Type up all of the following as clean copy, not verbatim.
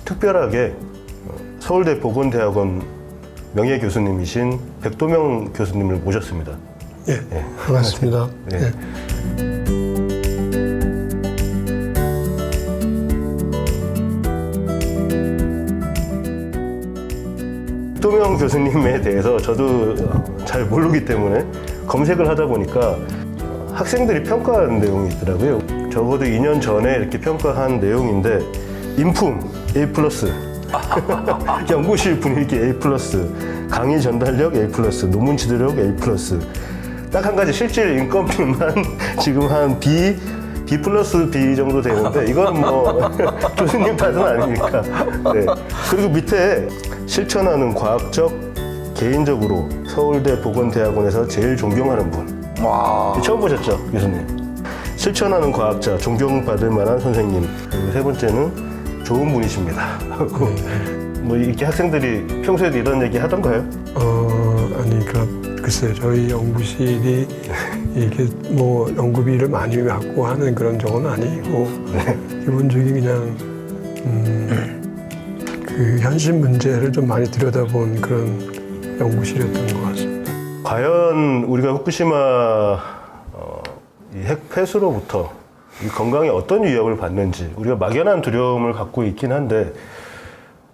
특별하게 서울대 보건대학원 명예교수님이신 백도명 교수님을 모셨습니다. 예, 반갑습니다. 네. 예. 백도명 교수님에 대해서 저도 잘 모르기 때문에 검색을 하다 보니까 학생들이 평가한 내용이 있더라고요. 적어도 2년 전에 이렇게 평가한 내용인데 인품 A+, 연구실 분위기 A+, 강의 전달력 A+, 논문 지도력 A+. 딱 한 가지 실질 인건비만 지금 한 B 플러스 B 정도 되는데 이건 뭐 교수님 탓은 아니니까. 네. 그리고 밑에 실천하는 과학적, 개인적으로 서울대 보건대학원에서 제일 존경하는 분. 와. 처음 보셨죠, 교수님? 실천하는 과학자, 존경받을 만한 선생님. 그리고 세 번째는 좋은 분이십니다. 뭐 이렇게 학생들이 평소에도 이런 얘기 하던가요? 아니, 글쎄요. 저희 연구실이 이게 뭐 연구비를 많이 갖고 하는 그런 적은 아니고 기본적인 그냥 그 현실 문제를 좀 많이 들여다본 그런 연구실이었던 것 같습니다. 과연 우리가 후쿠시마 이 핵 폐수로부터 이 건강에 어떤 위협을 받는지 우리가 막연한 두려움을 갖고 있긴 한데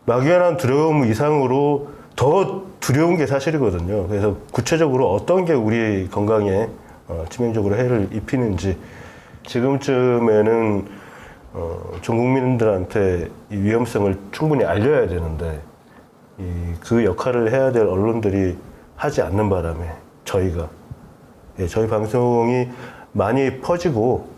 막연한 두려움 이상으로 더 두려운 게 사실이거든요. 그래서 구체적으로 어떤 게 우리 건강에 치명적으로 해를 입히는지 지금쯤에는 전 국민들한테 이 위험성을 충분히 알려야 되는데 그 역할을 해야 될 언론들이 하지 않는 바람에 저희가 저희 방송이 많이 퍼지고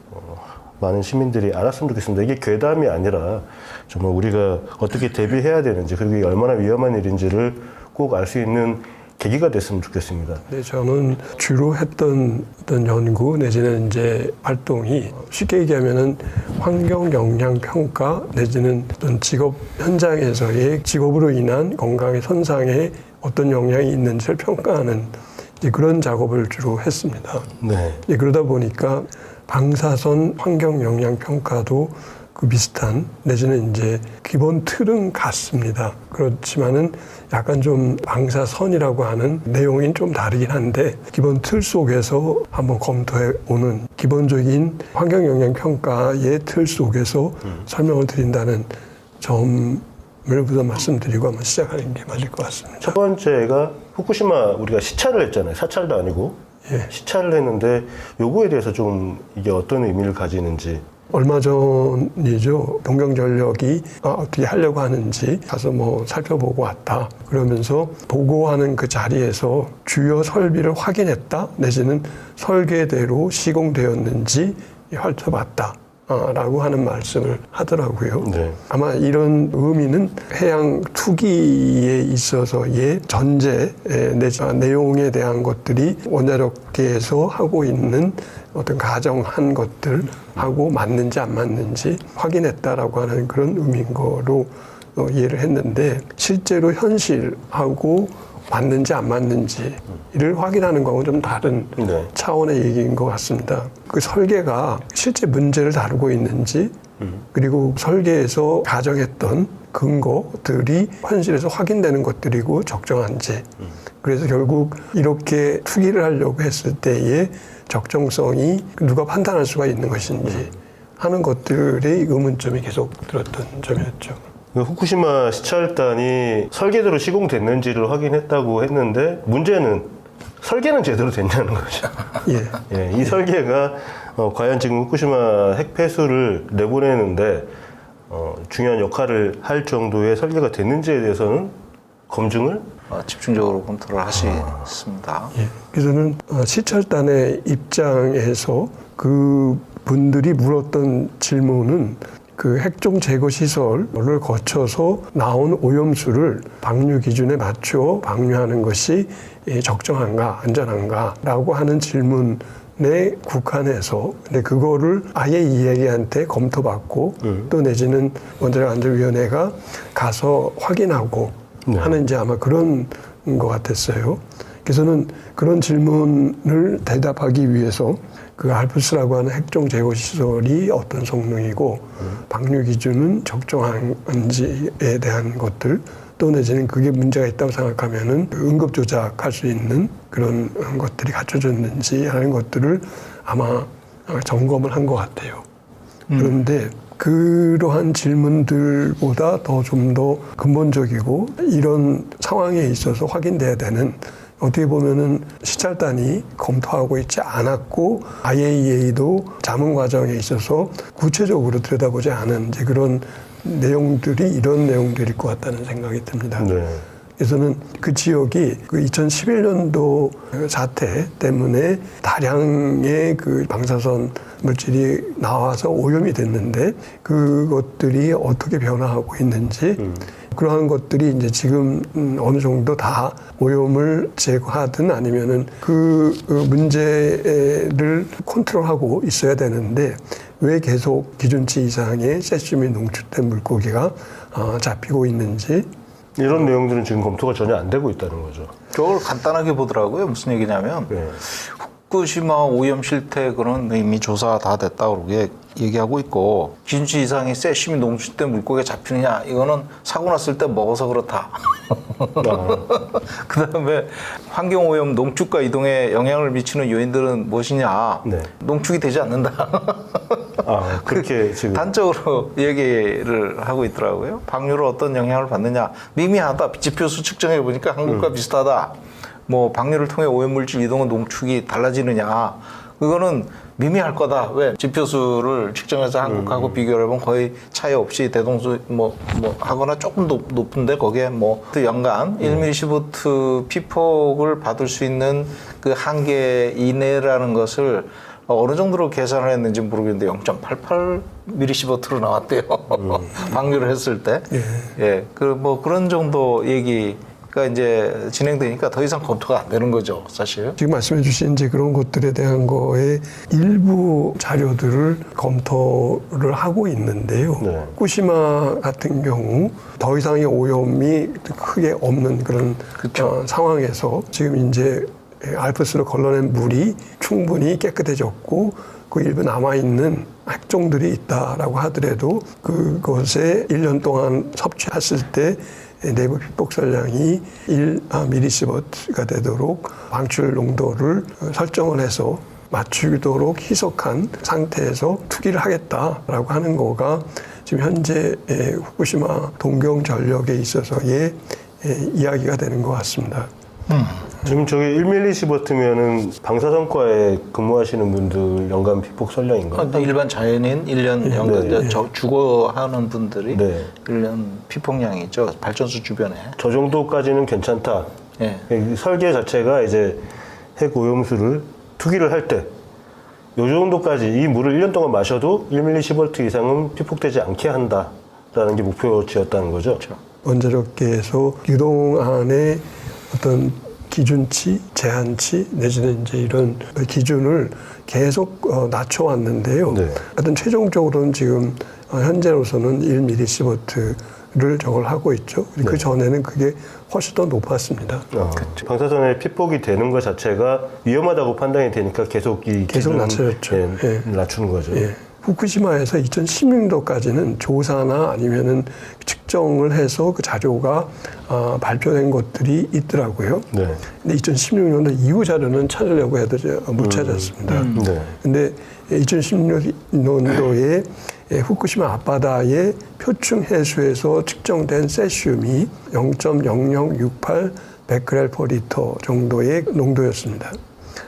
많은 시민들이 알았으면 좋겠습니다. 이게 괴담이 아니라 정말 우리가 어떻게 대비해야 되는지 그리고 이게 얼마나 위험한 일인지를 꼭 알 수 있는 계기가 됐으면 좋겠습니다. 네, 저는 주로 했던 어떤 연구 내지는 이제 활동이 쉽게 얘기하면은 환경 영향 평가 내지는 어떤 직업 현장에서의 직업으로 인한 건강의 손상에 어떤 영향이 있는지를 평가하는 이제 그런 작업을 주로 했습니다. 네. 그러다 보니까 방사선 환경 영향 평가도 그 비슷한 내지는 이제 기본 틀은 같습니다. 그렇지만은 약간 좀 방사선이라고 하는 내용이 좀 다르긴 한데 기본 틀 속에서 한번 검토해 오는 기본적인 환경 영향 평가의 틀 속에서 설명을 드린다는 점을 우선 말씀드리고 한번 시작하는 게 맞을 것 같습니다. 첫 번째가 후쿠시마 우리가 시찰을 했잖아요. 사찰도 아니고 예. 시찰을 했는데 요거에 대해서 좀 이게 어떤 의미를 가지는지. 얼마 전이죠. 동경전력이 어떻게 하려고 하는지 가서 뭐 살펴보고 왔다. 그러면서 보고하는 그 자리에서 주요 설비를 확인했다. 내지는 설계대로 시공되었는지 훑어봤다. 라고 하는 말씀을 하더라고요. 네. 아마 이런 의미는 해양 투기에 있어서의 전제 내용에 대한 것들이 원자력계에서 하고 있는 어떤 가정한 것들하고 맞는지 안 맞는지 확인했다라고 하는 그런 의미인 거로 이해를 했는데 실제로 현실하고 맞는지 안 맞는지를 확인하는 거하고 좀 다른 네. 차원의 얘기인 것 같습니다. 그 설계가 실제 문제를 다루고 있는지 그리고 설계에서 가정했던 근거들이 현실에서 확인되는 것들이고 적정한지 그래서 결국 이렇게 투기를 하려고 했을 때의 적정성이 누가 판단할 수가 있는 것인지 하는 것들의 의문점이 계속 들었던 점이었죠. 후쿠시마 시찰단이 설계대로 시공됐는지를 확인했다고 했는데 문제는 설계는 제대로 됐냐는 거죠. 예. 이 설계가 과연 지금 후쿠시마 핵 폐수를 내보내는데 중요한 역할을 할 정도의 설계가 됐는지에 대해서는 검증을 집중적으로 검토를 하셨습니다. 예. 그래서는 시찰단의 입장에서 그 분들이 물었던 질문은 그 핵종 제거 시설을 거쳐서 나온 오염수를 방류 기준에 맞춰 방류하는 것이 적정한가, 안전한가라고 하는 질문에 국한해서 근데 그거를 아예 이야기한테 검토받고 또 내지는 원자력안전위원회가 가서 확인하고 하는 이제 아마 그런 것 같았어요. 그래서는 그런 질문을 대답하기 위해서 그 알프스라고 하는 핵종 제거 시설이 어떤 성능이고 방류 기준은 적정한지에 대한 것들 또 내지는 그게 문제가 있다고 생각하면은 응급 조작할 수 있는 그런 것들이 갖춰졌는지 하는 것들을 아마 점검을 한 것 같아요. 그런데 그러한 질문들보다 더 좀 더 근본적이고 이런 상황에 있어서 확인돼야 되는 어떻게 보면은 시찰단이 검토하고 있지 않았고 IAEA도 자문 과정에 있어서 구체적으로 들여다보지 않은 이제 그런 내용들이 이런 내용들일 것 같다는 생각이 듭니다. 네. 그래서는 그 지역이 그 2011년도 사태 때문에 다량의 그 방사선 물질이 나와서 오염이 됐는데 그것들이 어떻게 변화하고 있는지 그러한 것들이 이제 지금 어느 정도 다 오염을 제거하든 아니면은 그 문제를 컨트롤하고 있어야 되는데 왜 계속 기준치 이상의 세슘이 농축된 물고기가 잡히고 있는지 이런 내용들은 지금 검토가 전혀 안 되고 있다는 거죠. 저걸 간단하게 보더라고요. 무슨 얘기냐면 네. 후쿠시마 오염 실태 그런 이미 조사 다 됐다고 그러게 얘기하고 있고 기준치 이상의 세슘이 농축된 물고기가 잡히느냐 이거는 사고 났을 때 먹어서 그렇다. 그다음에 환경 오염 농축과 이동에 영향을 미치는 요인들은 무엇이냐? 네. 농축이 되지 않는다. 그렇게 지금 단적으로 얘기를 하고 있더라고요. 방류로 어떤 영향을 받느냐? 미미하다. 지표수 측정해 보니까 한국과 비슷하다. 뭐 방류를 통해 오염물질 이동은 농축이 달라지느냐? 그거는 미미할 거다. 왜? 지표수를 측정해서 한국하고 비교를 해보면 거의 차이 없이 대동소 뭐 하거나 조금 높은데 거기에 뭐 연간 1mSv 피폭을 받을 수 있는 그 한계 이내라는 것을 어느 정도로 계산을 했는지 모르겠는데 0.88mSv로 나왔대요. 방류를 했을 때. 예. 그 뭐 그런 정도 얘기가 이제 진행되니까 더 이상 검토가 안 되는 거죠, 사실. 지금 말씀해 주신 이제 그런 것들에 대한 거에 일부 자료들을 검토를 하고 있는데요. 네. 후쿠시마 같은 경우 더 이상의 오염이 크게 없는 그런 상황에서 지금 이제 알프스로 걸러낸 물이 충분히 깨끗해졌고 그 일부 남아있는 핵종들이 있다라고 하더라도 그것에 1년 동안 섭취했을 때 내부 피폭설량이 1mSv가 되도록 방출 농도를 설정을 해서 맞추도록 희석한 상태에서 투기를 하겠다라고 하는 거가 지금 현재 후쿠시마 동경전력에 있어서의 이야기가 되는 것 같습니다. 지금 저기 1mSv면은 방사선과에 근무하시는 분들 연간 피폭 설량인가요? 일반 자연인 1년 연간 네. 주거하는 분들이 네. 1년 피폭량이 있죠. 발전소 주변에. 저 정도까지는 괜찮다. 예. 이 설계 자체가 이제 핵 오염수를 투기를 할 때 요 정도까지 이 물을 1년 동안 마셔도 1mSv 이상은 피폭되지 않게 한다라는 게 목표치였다는 거죠. 그렇죠. 원자력계에서 그동안의 어떤 기준치, 제한치 내지는 이제 이런 기준을 계속 낮춰왔는데요. 네. 하여튼 최종적으로는 지금 현재로서는 1mSv를 저걸 하고 있죠. 그 전에는 그게 훨씬 더 높았습니다. 방사선의 피폭이 되는 것 자체가 위험하다고 판단이 되니까 계속 이 계속 기준을, 낮춰졌죠. 낮추는 거죠. 예. 후쿠시마에서 2016년도까지는 조사나 아니면은 측정을 해서 그 자료가 발표된 것들이 있더라고요. 네. 근데 2016년도 이후 자료는 찾으려고 해도 못 찾았습니다. 네. 근데 2016년도에 후쿠시마 앞바다의 표층 해수에서 측정된 세슘이 0.0068 베크렐 퍼 리터 정도의 농도였습니다.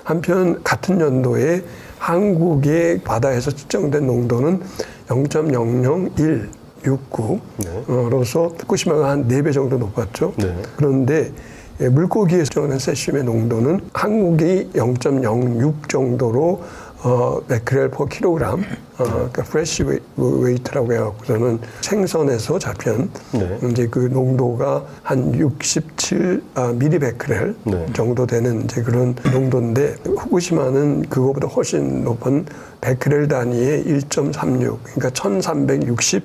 한편 같은 연도에 한국의 바다에서 측정된 농도는 0.00169로서 후쿠시마가 한 4배 정도 높았죠. 네. 그런데 물고기에서 측정된 세슘의 농도는 한국이 0.06 정도로 베크렐 퍼 킬로그램, 그러니까 프레시 웨이트라고 해갖고서는 생선에서 잡힌 네. 이제 그 농도가 한 67 미리베크렐 네. 정도 되는 이제 그런 농도인데 후쿠시마는 그거보다 훨씬 높은 베크렐 단위의 1.36, 그러니까 1360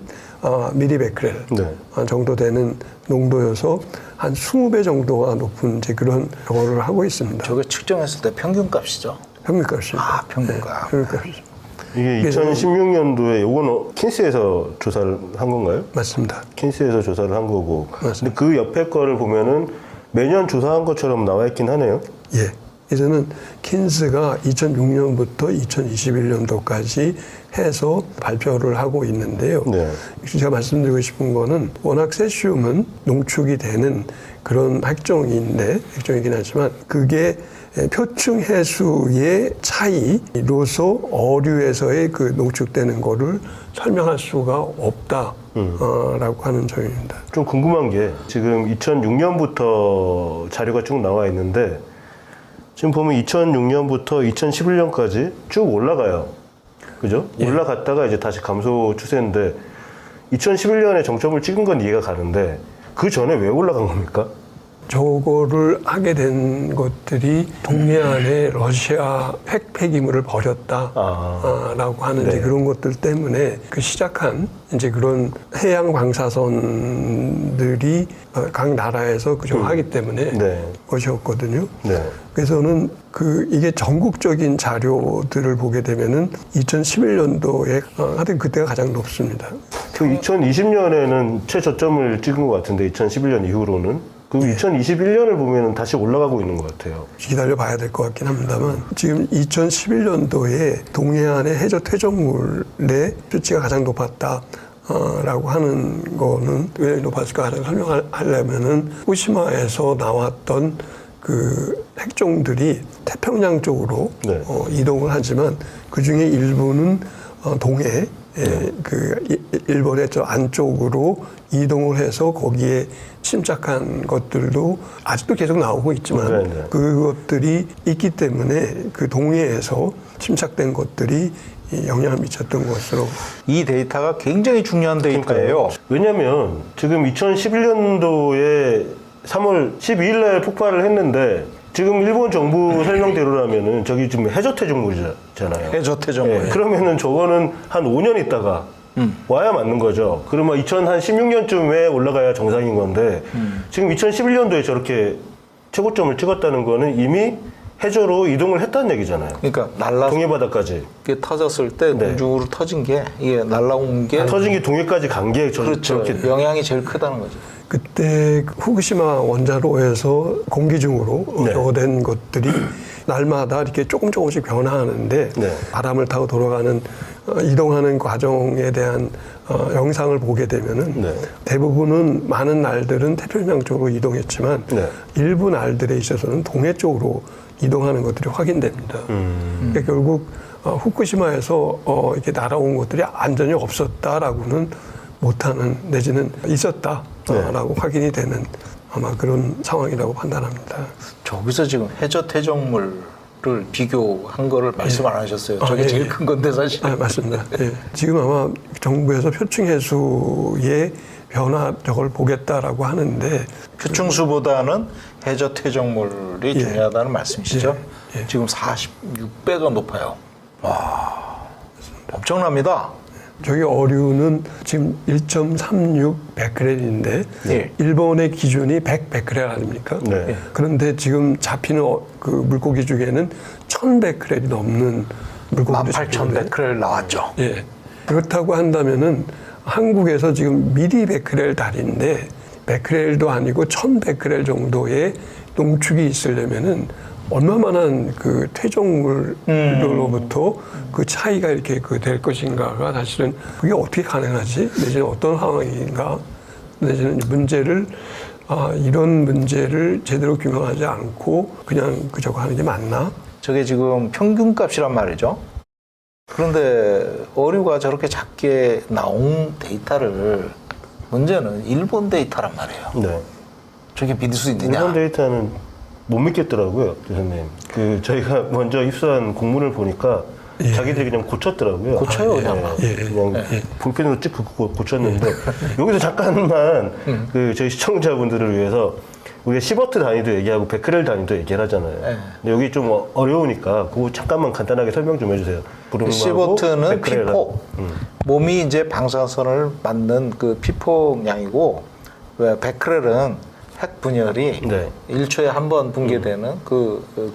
미리베크렐 네. 정도 되는 농도여서 한 20배 정도가 높은 이제 그런 저거를 하고 있습니다. 저게 측정했을 때 평균 값이죠. 평균값입니다. 아, 평균값. 평균값이죠. 이게 2016년도에 요거는 킨스에서 조사를 한 건가요? 맞습니다. 킨스에서 조사를 한 거고. 맞습니다. 근데 그 옆에 거를 보면은 매년 조사한 것처럼 나와 있긴 하네요. 예. 이제는 킨스가 2006년부터 2021년도까지 해서 발표를 하고 있는데요. 네. 제가 말씀드리고 싶은 거는 워낙 세슘은 농축이 되는 그런 핵종이긴 하지만 그게 표층 해수의 차이로서 어류에서의 그 농축되는 거를 설명할 수가 없다라고 하는 점입니다. 좀 궁금한 게 지금 2006년부터 자료가 쭉 나와 있는데 지금 보면 2006년부터 2011년까지 쭉 올라가요. 그죠? 예. 올라갔다가 이제 다시 감소 추세인데 2011년에 정점을 찍은 건 이해가 가는데 그 전에 왜 올라간 겁니까? 저거를 하게 된 것들이 동해안에 러시아 핵 폐기물을 버렸다라고 하는 이제 네. 그런 것들 때문에 그 시작한 이제 그런 해양 방사선들이 각 나라에서 그저 하기 때문에 네. 것이었거든요. 네. 그래서는 이게 전국적인 자료들을 보게 되면은 2011년도에 하여튼 그때가 가장 높습니다. 그 2020년에는 최저점을 찍은 것 같은데 2011년 이후로는 그 2021년을 보면 다시 올라가고 있는 것 같아요. 기다려 봐야 될 것 같긴 합니다만 지금 2011년도에 동해안의 해저 퇴적물의 수치가 가장 높았다라고 하는 거는 왜 높았을까 가장 설명하려면은 후쿠시마에서 나왔던 그 핵종들이 태평양 쪽으로 네. 이동을 하지만 그 중에 일부는 동해 그 일본의 저 안쪽으로 이동을 해서 거기에 침착한 것들도 아직도 계속 나오고 있지만 네. 그것들이 있기 때문에 그 동해에서 침착된 것들이 영향을 미쳤던 것으로 이 데이터가 굉장히 중요한 데이터예요. 왜냐면 지금 2011년도에 3월 12일 날 폭발을 했는데 지금 일본 정부 설명대로라면은 저기 지금 해저 퇴적물이잖아요. 해저 퇴적물. 그러면은 저거는 한 5년 있다가 와야 맞는 거죠. 그러면 2016년쯤에 올라가야 정상인 건데 지금 2011년도에 저렇게 최고점을 찍었다는 거는 이미 해저로 이동을 했다는 얘기잖아요. 그러니까 날라 동해 바다까지. 이게 터졌을 때 네. 우주로 터진 게 이게 날라온 게 터진 게 동해까지 간 게 그렇죠. 저렇게 영향이 제일 크다는 거죠. 그때 후쿠시마 원자로에서 공기 중으로 네. 저어된 것들이 날마다 이렇게 조금씩 변화하는데 네. 바람을 타고 돌아가는 이동하는 과정에 대한 영상을 보게 되면은 네. 대부분은 많은 날들은 태평양 쪽으로 이동했지만 네. 일부 날들에 있어서는 동해 쪽으로 이동하는 것들이 확인됩니다. 그러니까 결국 후쿠시마에서 이렇게 날아온 것들이 안전이 없었다라고는 못하는 내지는 있었다라고 확인이 되는 아마 그런 상황이라고 판단합니다. 저기서 지금 해저 퇴적물을 비교한 거를 말씀 안 하셨어요. 저게 예, 제일 예. 큰 건데 사실. 맞습니다. 예. 지금 아마 정부에서 표층 해수의 변화 저걸 보겠다라고 하는데 표층수보다는 해저 퇴적물이 예. 중요하다는 말씀이시죠? 예. 지금 46배가 높아요. 와, 엄청납니다. 저기 어류는 지금 1.36 베크렐인데 예. 일본의 기준이 100 베크렐 아닙니까? 네. 그런데 지금 잡히는 그 물고기 중에는 1000 베크렐이 넘는 물고기도 18,100크렐 나왔죠. 예. 그렇다고 한다면은 한국에서 지금 미리 베크렐 달인데 베크렐도 아니고 1000 베크렐 정도의 농축이 있으려면은 얼마만한 그 퇴적물로부터 그 차이가 이렇게 될 것인가가 사실은 그게 어떻게 가능하지? 내지는 어떤 상황인가? 내지는 문제를 이런 문제를 제대로 규명하지 않고 그냥 저거 하는 게 맞나? 저게 지금 평균값이란 말이죠. 그런데 어류가 저렇게 작게 나온 데이터를 문제는 일본 데이터란 말이에요. 네. 저게 믿을 수 있느냐? 일본 데이터는 못 믿겠더라고요, 교수님. 저희가 먼저 입수한 공문을 보니까 자기들이 그냥 고쳤더라고요. 고쳐요, 그냥. 그냥 볼펜으로 찍 고쳤는데 여기서 잠깐만 저희 시청자분들을 위해서 우리가 시버트 단위도 얘기하고 베크렐 단위도 얘기를 하잖아요. 근데 여기 좀 어려우니까 그거 잠깐만 간단하게 설명 좀 해주세요. 시버트는 피폭. 몸이 이제 방사선을 맞는 그 피폭량이고 베크렐은 핵 분열이 네. 1초에 한 번 붕괴되는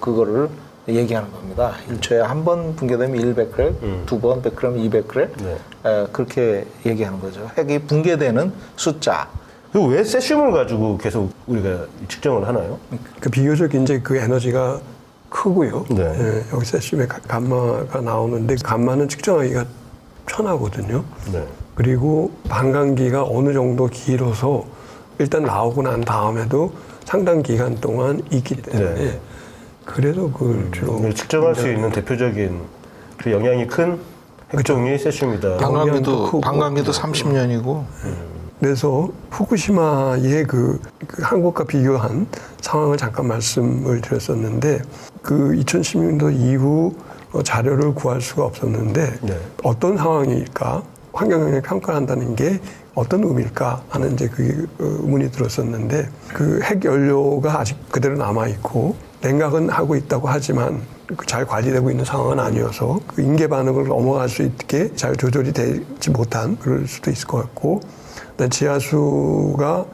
그거를 얘기하는 겁니다. 1초에 한 번 붕괴되면 100g, 두 번 100g, 200g 네. 그렇게 얘기하는 거죠. 핵이 붕괴되는 숫자. 그리고 왜 세슘을 가지고 계속 우리가 측정을 하나요? 그 비교적 이제 그 에너지가 크고요. 네. 예, 여기 세슘의 감마가 나오는데 감마는 측정하기가 편하거든요. 네. 그리고 반감기가 어느 정도 길어서 일단 나오고 난 다음에도 상당 기간 동안 있기 때문에 네. 그래서 그걸 주로 오늘 측정할 수 있는 대표적인 그 영향이 큰 핵종이 세슘이다. 영향도 크고. 방광기도 30년이고. 그래서 후쿠시마의 그 한국과 비교한 상황을 잠깐 말씀을 드렸었는데 그 2016년도 이후 자료를 구할 수가 없었는데 네. 어떤 상황일까 환경영향 평가한다는 게 어떤 의미일까 하는 이제 그 의문이 들었었는데 그 핵 연료가 아직 그대로 남아 있고 냉각은 하고 있다고 하지만 잘 관리되고 있는 상황은 아니어서 그 인계 반응을 넘어갈 수 있게 잘 조절이 되지 못한 그럴 수도 있을 것 같고 지하수가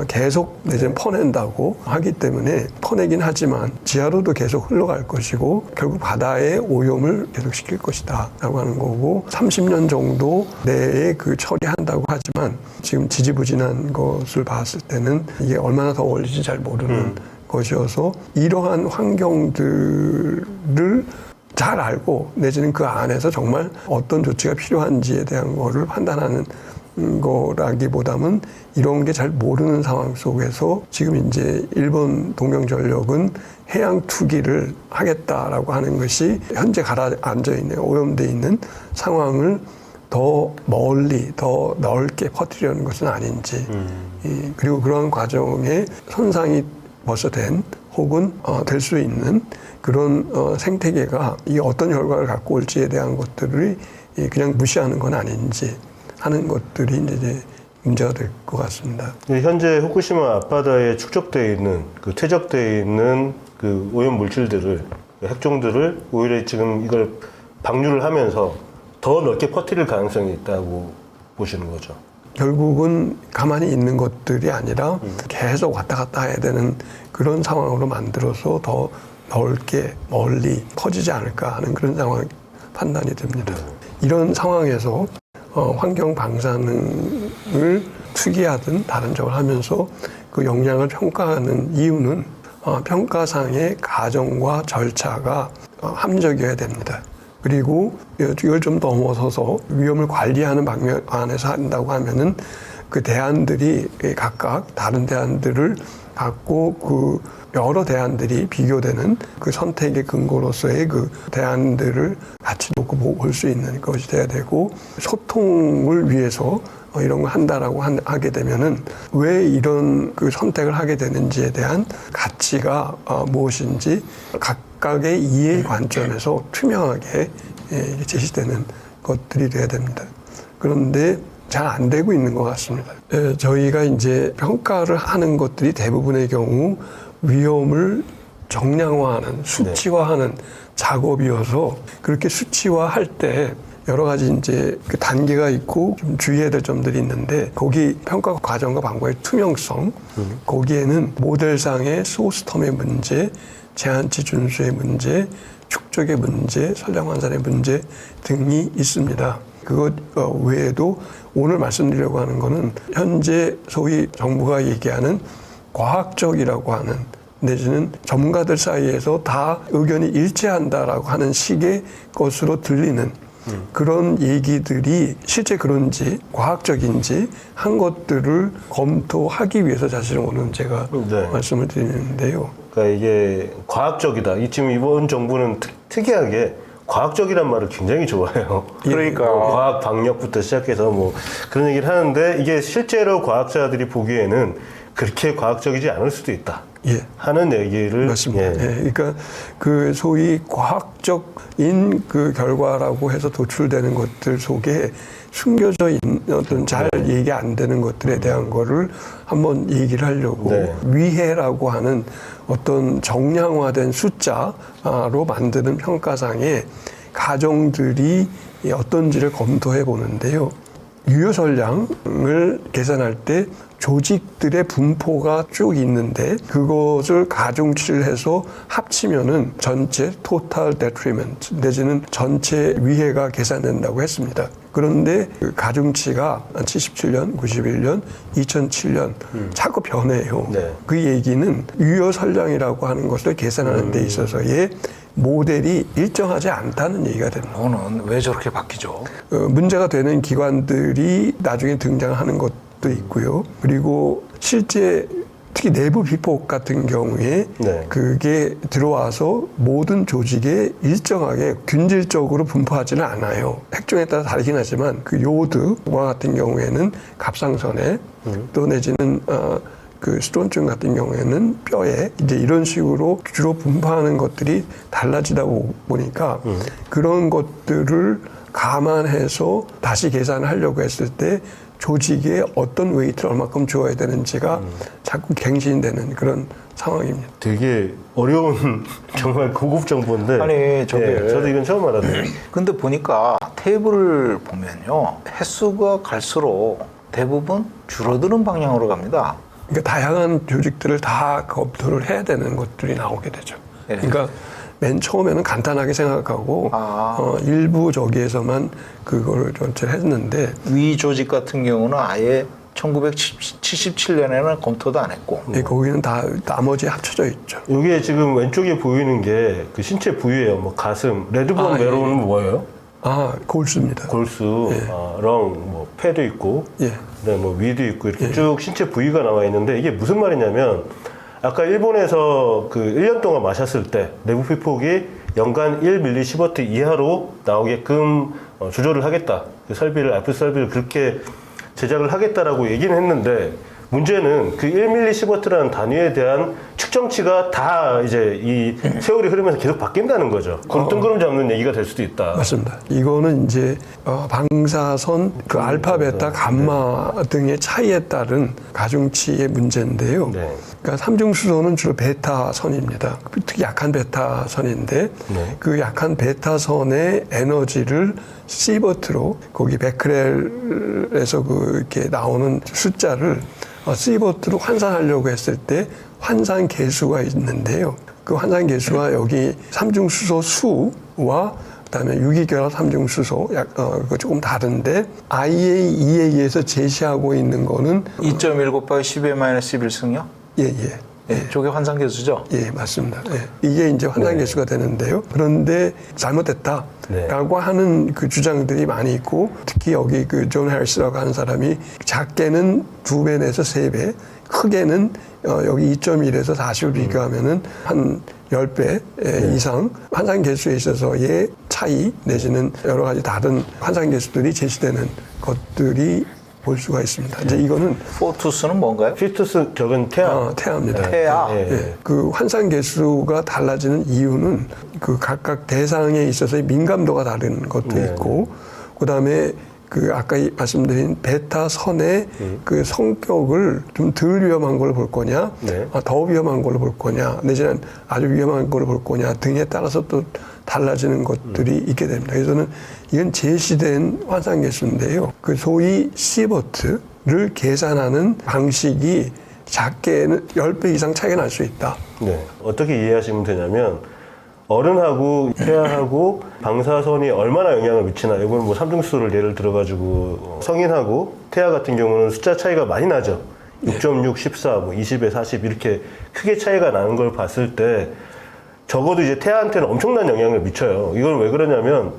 계속 내지는 퍼낸다고 하기 때문에 퍼내긴 하지만 지하로도 계속 흘러갈 것이고 결국 바다의 오염을 계속 시킬 것이다 라고 하는 거고 30년 정도 내에 그 처리한다고 하지만 지금 지지부진한 것을 봤을 때는 이게 얼마나 더 걸릴지 잘 모르는 것이어서 이러한 환경들을 잘 알고 내지는 그 안에서 정말 어떤 조치가 필요한지에 대한 거를 판단하는 거라기보다는 이런 게 잘 모르는 상황 속에서 지금 이제 일본 동명전력은 해양 투기를 하겠다라고 하는 것이 현재 가라앉아 있는 오염돼 있는 상황을 더 멀리 더 넓게 퍼뜨리려는 것은 아닌지 그리고 그러한 과정에 손상이 벌써 된 혹은 될 수 있는 그런 생태계가 이 어떤 결과를 갖고 올지에 대한 것들을 그냥 무시하는 건 아닌지 하는 것들이 이제 문제가 될 것 같습니다. 현재 후쿠시마 앞바다에 축적되어 있는 그 퇴적되어 있는 그 오염 물질들을 핵종들을 오히려 지금 이걸 방류를 하면서 더 넓게 퍼뜨릴 가능성이 있다고 보시는 거죠. 결국은 가만히 있는 것들이 아니라 계속 왔다 갔다 해야 되는 그런 상황으로 만들어서 더 넓게 멀리 퍼지지 않을까 하는 그런 상황 판단이 됩니다. 이런 상황에서 환경 방사능을 투기하든 다른 쪽을 하면서 그 영향을 평가하는 이유는 평가상의 과정과 절차가 합리적이어야 됩니다. 그리고 이걸 좀 넘어서서 위험을 관리하는 방면 안에서 한다고 하면은 그 대안들이 각각 다른 대안들을 갖고 그 여러 대안들이 비교되는 그 선택의 근거로서의 그 대안들을 같이 놓고 볼 수 있는 것이 돼야 되고 소통을 위해서 이런 걸 한다라고 하게 되면은 왜 이런 그 선택을 하게 되는지에 대한 가치가 무엇인지 각각의 이해 관점에서 투명하게 제시되는 것들이 돼야 됩니다. 그런데 잘 안 되고 있는 것 같습니다. 저희가 이제 평가를 하는 것들이 대부분의 경우 위험을 정량화하는, 수치화하는 작업이어서 그렇게 수치화할 때 여러 가지 이제 그 단계가 있고 좀 주의해야 될 점들이 있는데 거기 평가 과정과 방법의 투명성, 거기에는 모델상의 소스텀의 문제, 제한치 준수의 문제, 축적의 문제, 선량 환산의 문제 등이 있습니다. 그것 외에도 오늘 말씀드리려고 하는 거는 현재 소위 정부가 얘기하는 과학적이라고 하는 내지는 전문가들 사이에서 다 의견이 일치한다라고 하는 식의 것으로 들리는 그런 얘기들이 실제 그런지 과학적인지 한 것들을 검토하기 위해서 사실은 오늘 제가 말씀을 드리는데요. 그러니까 이게 과학적이다. 지금 이번 정부는 특이하게 과학적이란 말을 굉장히 좋아해요. 그러니까 과학 방역부터 시작해서 뭐 그런 얘기를 하는데 이게 실제로 과학자들이 보기에는 그렇게 과학적이지 않을 수도 있다. 하는 얘기를 맞습니다. 그러니까 그 소위 과학적인 그 결과라고 해서 도출되는 것들 속에 숨겨져 있는 어떤 잘 얘기 안 되는 것들에 대한 거를 한번 얘기를 하려고 위해라고 하는 어떤 정량화된 숫자로 만드는 평가상의 가정들이 어떤지를 검토해 보는데요. 유효설량을 계산할 때 조직들의 분포가 쭉 있는데 그것을 가중치를 해서 합치면은 전체 total detriment 내지는 전체 위해가 계산된다고 했습니다. 그런데 그 가중치가 77년, 91년, 2007년 자꾸 변해요. 네. 그 얘기는 유효설량이라고 하는 것을 계산하는 데 있어서의 모델이 일정하지 않다는 얘기가 됩니다. 그거는 왜 저렇게 바뀌죠? 문제가 되는 기관들이 나중에 등장하는 것도 있고요. 그리고 실제 특히 내부 비폭 같은 경우에 네. 그게 들어와서 모든 조직에 일정하게 균질적으로 분포하지는 않아요. 핵종에 따라 다르긴 하지만 그 요드와 같은 경우에는 갑상선에 또 내지는 그 스톤증 같은 경우에는 뼈에 이제 이런 식으로 주로 분포하는 것들이 달라지다 보니까 그런 것들을 감안해서 다시 계산을 하려고 했을 때 조직에 어떤 웨이트를 얼마큼 줘야 되는지가 자꾸 갱신되는 그런 상황입니다. 되게 어려운 정말 고급 정보인데. 아니, 저게 저도 이건 처음 알았네요. 근데 보니까 테이블을 보면요, 횟수가 갈수록 대부분 줄어드는 방향으로 갑니다. 그러니까 다양한 조직들을 다 검토를 해야 되는 것들이 나오게 되죠. 예. 그러니까 맨 처음에는 간단하게 생각하고 일부 저기에서만 그거를 전체를 했는데 위 조직 같은 경우는 아예 1977년에는 검토도 안 했고. 거기는 다 나머지 합쳐져 있죠. 이게 지금 왼쪽에 보이는 게 그 신체 부위예요. 뭐 가슴, 레드본 메론은 뭐예요? 골수입니다. 골수, 렁, 뭐 폐도 있고, 예. 그다음에 뭐 위도 있고 이렇게 쭉 신체 부위가 나와 있는데 이게 무슨 말이냐면 아까 일본에서 그 1년 동안 마셨을 때 내부 피폭이 연간 1mSv 이하로 나오게끔 조절을 하겠다. 그 설비를 알프스 설비를 그렇게 제작을 하겠다라고 얘기는 했는데 문제는 그 1mSv라는 단위에 대한 측정치가 다 이제 이 세월이 흐르면서 계속 바뀐다는 거죠. 그럼 뜬구름 잡는 얘기가 될 수도 있다. 맞습니다. 이거는 이제 방사선 그 알파, 베타, 감마 등의 차이에 따른 가중치의 문제인데요. 네. 그러니까 삼중수소는 주로 베타선입니다. 특히 약한 베타선인데 네. 그 약한 베타선의 에너지를 시버트로 거기 베크렐에서 그 이렇게 나오는 숫자를 시버트로 환산하려고 했을 때 환산 계수가 있는데요. 그 환산 계수가 여기 삼중수소 수와 그다음에 유기결합 삼중수소 그거 조금 다른데 IAEA에서 제시하고 있는 거는 2.1 곱하기 10^-11승요? 예. 저게 환산계수죠? 예, 맞습니다. 예. 이게 이제 환산계수가 되는데요. 그런데 잘못됐다라고 하는 그 주장들이 많이 있고 특히 여기 그 존 해리스라고 하는 사람이 작게는 2배 내서 3배, 크게는 여기 2.1에서 40을 비교하면은 한 10배 이상 환산계수에 있어서의 차이 내지는 여러 가지 다른 환산계수들이 제시되는 것들이 볼 수가 있습니다. 이제 이거는 포투스는 뭔가요? 피투스 저건 태아. 태아입니다. 태아. 예. 그 환산 개수가 달라지는 이유는 그 각각 대상에 있어서의 민감도가 다른 것도 있고, 그 다음에 그 아까 말씀드린 베타 선의 그 성격을 좀 덜 위험한 걸 볼 거냐, 더 위험한 걸 볼 거냐, 내지는 아주 위험한 걸 볼 거냐 등에 따라서 또 달라지는 것들이 있게 됩니다. 그래서는 이건 제시된 환산 계수인데요. 그 소위 시버트를 계산하는 방식이 작게는 10배 이상 차이가 날 수 있다. 네. 어떻게 이해하시면 되냐면 어른하고 태아하고 방사선이 얼마나 영향을 미치나 이건 뭐 삼중수소를 예를 들어가지고 성인하고 태아 같은 경우는 숫자 차이가 많이 나죠. 6.6, 14, 뭐 20에 40 이렇게 크게 차이가 나는 걸 봤을 때 적어도 이제 태아한테는 엄청난 영향을 미쳐요. 이건 왜 그러냐면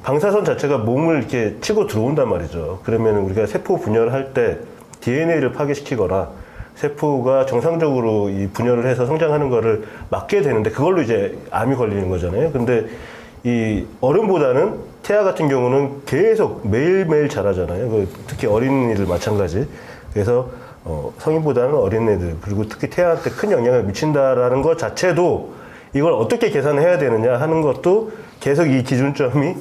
방사선 자체가 몸을 이렇게 치고 들어온단 말이죠. 그러면 우리가 세포 분열을 할 때 DNA를 파괴시키거나 세포가 정상적으로 이 분열을 해서 성장하는 거를 막게 되는데 그걸로 이제 암이 걸리는 거잖아요. 근데 이 어른보다는 태아 같은 경우는 계속 매일매일 자라잖아요. 특히 어린이들 마찬가지. 그래서 성인보다는 어린애들 그리고 특히 태아한테 큰 영향을 미친다라는 것 자체도 이걸 어떻게 계산해야 되느냐 하는 것도 계속 이 기준점이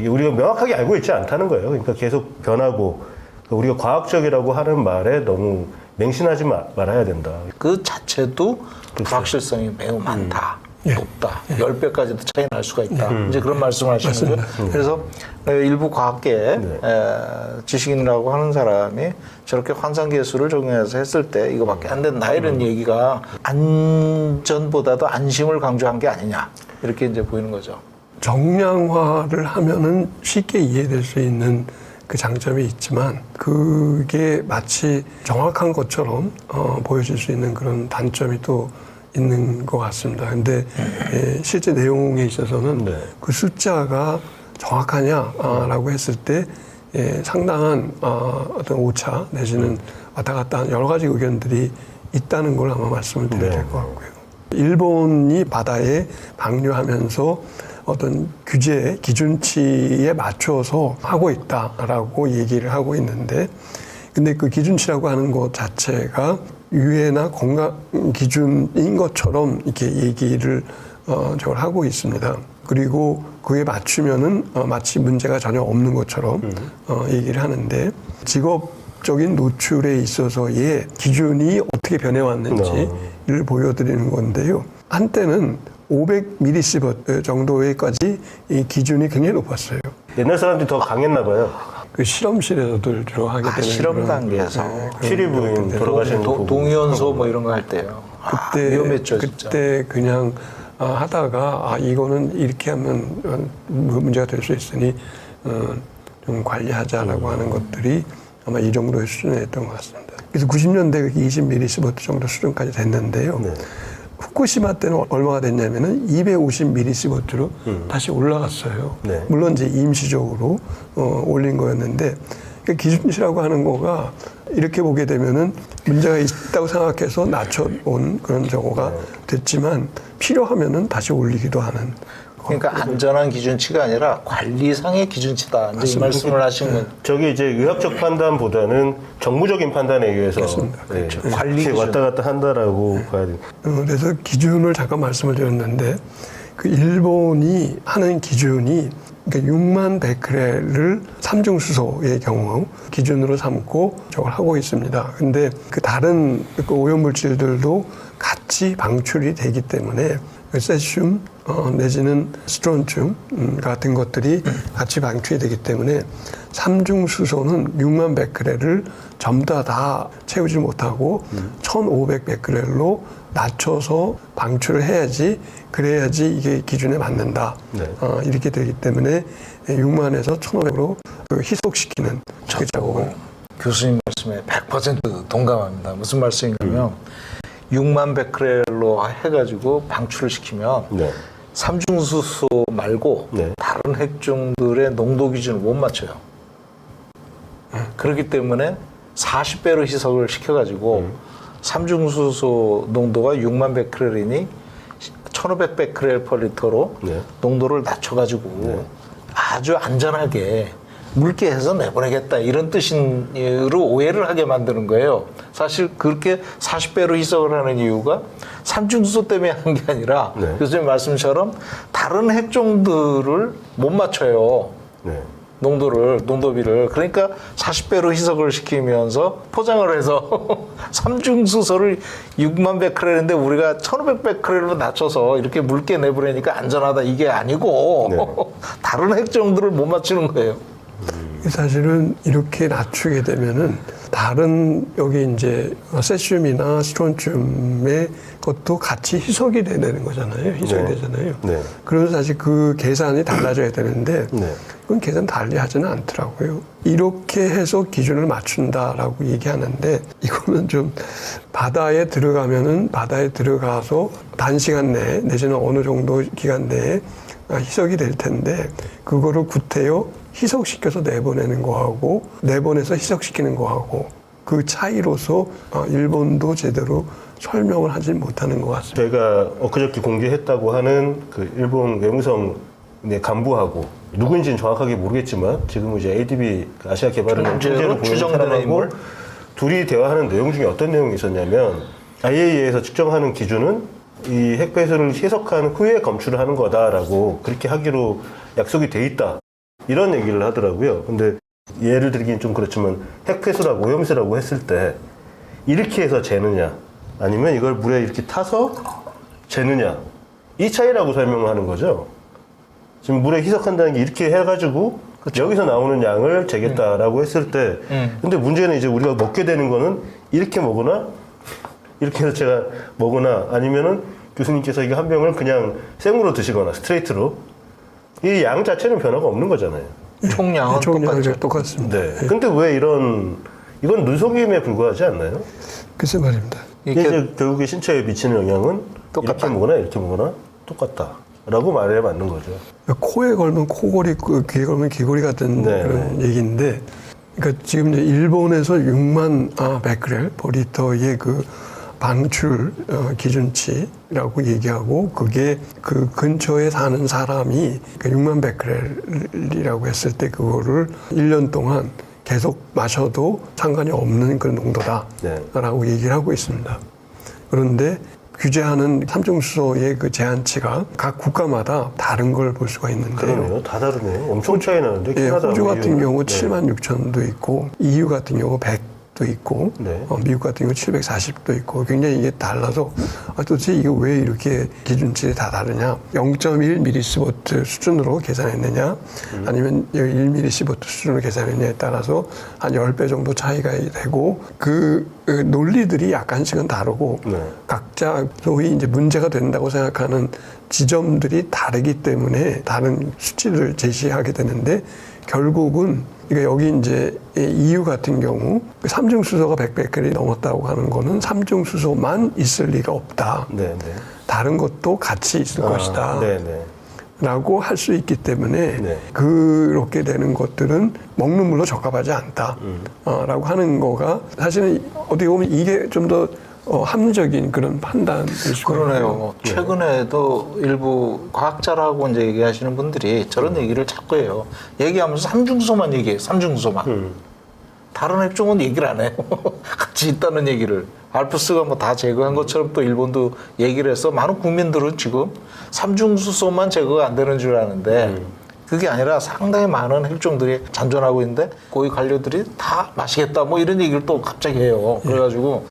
우리가 명확하게 알고 있지 않다는 거예요. 그러니까 계속 변하고 우리가 과학적이라고 하는 말에 너무 맹신하지 말아야 된다. 그 자체도 불확실성이 매우 많다. 높다. 10배까지도 차이 날 수가 있다. 이제 그런 말씀을 하시는 거죠. 그래서 일부 과학계 지식인이라고 하는 사람이 저렇게 환상계수를 적용해서 했을 때 이거밖에 안 된다 이런 얘기가 안전보다도 안심을 강조한 게 아니냐 이렇게 이제 보이는 거죠. 정량화를 하면은 쉽게 이해될 수 있는 그 장점이 있지만 그게 마치 정확한 것처럼 보여질 수 있는 그런 단점이 또 있는 것 같습니다. 근데 실제 내용에 있어서는 그 숫자가 정확하냐라고 했을 때 상당한 어떤 오차 내지는 왔다 갔다 한 여러 가지 의견들이 있다는 걸 아마 말씀을 드려야 될 것 같고요. 일본이 바다에 방류하면서 어떤 규제 기준치에 맞춰서 하고 있다라고 얘기를 하고 있는데 근데 그 기준치라고 하는 것 자체가 유해나 건강 기준인 것처럼 이렇게 얘기를 저걸 하고 있습니다. 그리고 그에 맞추면은 마치 문제가 전혀 없는 것처럼 얘기를 하하는데 직업적인 노출에 있어서의 기준이 어떻게 변해왔는지를 보여드리는 건데요. 한때는 500mSv 정도에까지 이 기준이 굉장히 높았어요. 옛날 사람들이 더 강했나 봐요. 그 실험실에서도 주로 하게 되는 실험 그런, 단계에서 취리부인 돌아가시는 거 보고. 동위원소 뭐 이런 거 할 때요. 그때 위험했죠, 진짜. 그때 그냥 하다가 이거는 이렇게 하면 문제가 될 수 있으니 좀 관리하자라고 하는 것들이 아마 이 정도의 수준에 있던 것 같습니다. 그래서 90년대 20mSv 정도 수준까지 됐는데요. 후쿠시마 때는 얼마가 됐냐면은 250mSv로 다시 올라갔어요. 물론 이제 임시적으로 올린 거였는데 그 기준치라고 하는 거가 이렇게 보게 되면은 문제가 있다고 생각해서 낮춰온 그런 저거가 됐지만 필요하면은 다시 올리기도 하는. 그러니까 안전한 기준치가 아니라 관리상의 기준치다. 이제 이 말씀을 하신 건. 저게 이제 의학적 판단보다는 정무적인 판단에 의해서 그렇죠. 관리 기준. 왔다 갔다 한다라고 봐야 돼요. 그래서 기준을 잠깐 말씀을 드렸는데 그 일본이 하는 기준이 그러니까 6만 베크렐을 삼중수소의 경우 기준으로 삼고 저걸 하고 있습니다. 근데 그 다른 그 오염물질들도 같이 방출이 되기 때문에 세슘 내지는 스트론튬 같은 것들이 같이 방출이 되기 때문에 삼중수소는 6만 베크렐을 전부 다 채우지 못하고 1,500 베크렐로 낮춰서 방출을 해야지 그래야지 이게 기준에 맞는다. 이렇게 되기 때문에 6만에서 1,500으로 희석시키는 그 작업을. 교수님 말씀에 100% 동감합니다. 무슨 말씀이냐면 6만 베크렐로 해가지고 방출을 시키면 삼중수소 말고 다른 핵종들의 농도 기준을 못 맞춰요. 그렇기 때문에 40배로 희석을 시켜가지고 삼중수소 농도가 6만 베크렐이니 1,500 베크렐 퍼 리터로 농도를 낮춰가지고 아주 안전하게 묽게 해서 내보내겠다 이런 뜻으로 오해를 하게 만드는 거예요. 사실 그렇게 40배로 희석을 하는 이유가 삼중수소 때문에 한 게 아니라 교수님 말씀처럼 다른 핵종들을 못 맞춰요. 농도비를. 그러니까 40배로 희석을 시키면서 포장을 해서 삼중수소를 6만 베크렐인데 우리가 1,500 베크렐로 낮춰서 이렇게 묽게 내보내니까 안전하다 이게 아니고 다른 핵종들을 못 맞추는 거예요. 사실은 이렇게 낮추게 되면은 다른 여기 이제 세슘이나 스트론튬의 것도 같이 희석이 되는 거잖아요. 희석이 되잖아요. 그래서 사실 그 계산이 달라져야 되는데 그건 계산 달리 하지는 않더라고요. 이렇게 해서 기준을 맞춘다라고 얘기하는데 이거는 좀 바다에 들어가면은 바다에 들어가서 단시간 내에 내지는 어느 정도 기간 내에 희석이 될 텐데 그거를 구태여 희석시켜서 내보내는 거하고 내보내서 희석시키는 거하고 그 차이로서 일본도 제대로 설명을 하지 못하는 것 같습니다. 제가 엊그저께 공개했다고 하는 그 일본 외무성 간부하고 누구인지는 정확하게 모르겠지만 지금 이제 ADB 아시아 개발은행 총재로 보이는 사람하고 둘이 대화하는 내용 중에 어떤 내용이 있었냐면 IAEA에서 측정하는 기준은 이 핵폐수를 희석한 후에 검출을 하는 거다라고 그렇게 하기로 약속이 돼 있다. 이런 얘기를 하더라고요. 근데 예를 들긴 좀 그렇지만 핵폐수라고 오염수라고 했을 때 이렇게 해서 재느냐 아니면 이걸 물에 이렇게 타서 재느냐 이 차이라고 설명하는 거죠. 지금 물에 희석한다는 게 이렇게 해가지고 여기서 나오는 양을 재겠다라고 했을 때 근데 문제는 이제 우리가 먹게 되는 거는 이렇게 먹거나 이렇게 해서 제가 먹거나 아니면은 교수님께서 이거 한 병을 그냥 생으로 드시거나 스트레이트로 이 양 자체는 변화가 없는 거잖아요. 총량은 똑같죠. 똑같습니다. 네. 근데 왜 이건 눈속임에 불과하지 않나요? 글쎄 말입니다. 이게 이제 결국에 신체에 미치는 영향은 똑같다. 이렇게 먹거나 똑같다라고 말해야 맞는 거죠. 코에 걸면 코골이, 귀에 걸면 귀골이 같은 네, 그런 얘기인데, 그러니까 지금 이제 일본에서 6만 베크렐 퍼리터의 그 방출 기준치라고 얘기하고, 그게 그 근처에 사는 사람이 6만 베크렐이라고 했을 때 그거를 1년 동안 계속 마셔도 상관이 없는 그런 농도다라고 얘기를 하고 있습니다. 그런데 규제하는 삼중수소의 그 제한치가 각 국가마다 다른 걸 볼 수가 있는데요. 그러네요. 다 다르네요. 엄청 차이 나는데. 예, 캐나다, 호주 같은 EU. 경우 네. 7만 6천도 있고, EU 같은 경우 100도 있고, 네. 미국 같은 경우 740도 있고, 굉장히 이게 달라서 도대체 이거 왜 이렇게 기준치가 다 다르냐? 0.1mSv 수준으로 계산했느냐? 아니면 1mSv 수준으로 계산했느냐에 따라서 한 10배 정도 차이가 되고, 그 논리들이 약간씩은 다르고, 네. 각자 소위 이제 문제가 된다고 생각하는 지점들이 다르기 때문에 다른 수치를 제시하게 되는데, 결국은 그러니까 여기 이제 EU 같은 경우 삼중수소가 100베크렐이 넘었다고 하는 거는 삼중수소만 있을 리가 없다. 네, 네. 다른 것도 같이 있을 것이다. 네, 네. 라고 할 수 있기 때문에 네. 그렇게 되는 것들은 먹는 물로 적합하지 않다. 라고 하는 거가 사실은 어떻게 보면 이게 좀 더 합리적인 그런 판단일 수가 있고요. 그러네요. 최근에도 일부 과학자라고 이제 얘기하시는 분들이 저런 얘기를 자꾸 해요. 얘기하면서 삼중수소만 얘기해요. 삼중수소만. 다른 핵종은 얘기를 안 해요. 같이 있다는 얘기를. 알프스가 뭐 다 제거한 것처럼 또 일본도 얘기를 해서 많은 국민들은 지금 삼중수소만 제거가 안 되는 줄 아는데 그게 아니라 상당히 많은 핵종들이 잔존하고 있는데 고위 관료들이 다 마시겠다 뭐 이런 얘기를 또 갑자기 해요. 그래가지고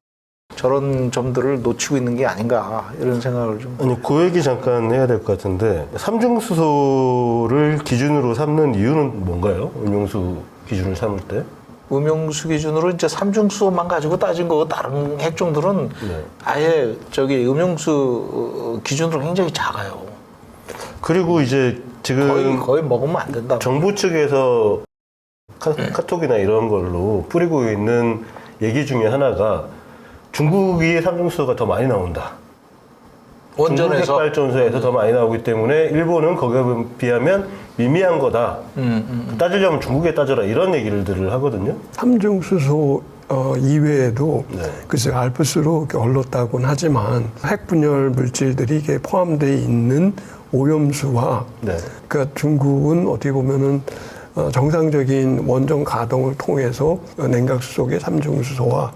저런 점들을 놓치고 있는 게 아닌가 이런 생각을 좀. 아니, 그 얘기 잠깐 해야 될 것 같은데 삼중수소를 기준으로 삼는 이유는 뭔가요? 음용수 기준을 삼을 때? 음용수 기준으로 이제 삼중수소만 가지고 따진 거고 다른 핵종들은 네. 아예 저기 음용수 기준으로 굉장히 작아요. 그리고 이제 지금 거의 먹으면 안 된다. 정부 측에서 카톡이나 이런 걸로 뿌리고 있는 얘기 중에 하나가 중국이 삼중수소가 더 많이 나온다. 중국 원전에서 핵발전소에서 더 많이 나오기 때문에 일본은 거기에 비하면 미미한 거다. 따지려면 중국에 따져라 이런 얘기를 하거든요. 삼중수소 이외에도 네. 글쎄 알프스로 이렇게 얼렀다고는 하지만 핵분열 물질들이 이게 포함되어 있는 오염수와 네. 그러니까 중국은 어떻게 보면은 정상적인 원전 가동을 통해서 냉각수 속의 삼중수소와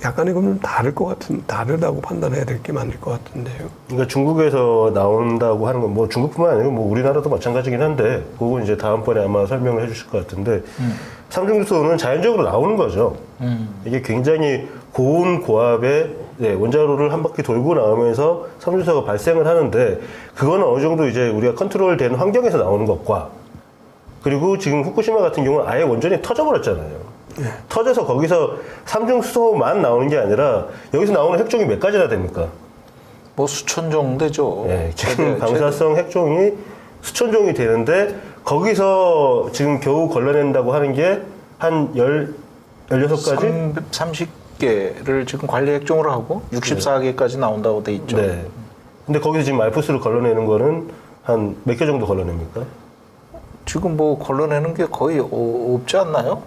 약간의 좀 다르다고 판단해야 될 게 맞을 것 같은데요. 그러니까 중국에서 나온다고 하는 건 뭐 중국뿐만 아니고 뭐 우리나라도 마찬가지긴 한데 그건 이제 다음번에 아마 설명을 해주실 것 같은데 삼중수소는 자연적으로 나오는 거죠. 이게 굉장히 고온 고압의 원자로를 한 바퀴 돌고 나오면서 삼중수소가 발생을 하는데 그거는 어느 정도 이제 우리가 컨트롤된 환경에서 나오는 것과 그리고 지금 후쿠시마 같은 경우는 아예 원전이 터져버렸잖아요. 터져서 거기서 삼중수소만 나오는 게 아니라 여기서 나오는 핵종이 몇 가지나 됩니까? 뭐 수천 종 되죠. 네, 지금 방사성 핵종이 수천 종이 되는데 거기서 지금 겨우 걸러낸다고 하는 게 한 16가지? 30개를 지금 관리 핵종으로 하고 64개까지 나온다고 돼 있죠. 네. 근데 거기서 지금 알프스를 걸러내는 거는 한 몇 개 정도 걸러냅니까? 지금 뭐 걸러내는 게 거의 없지 않나요?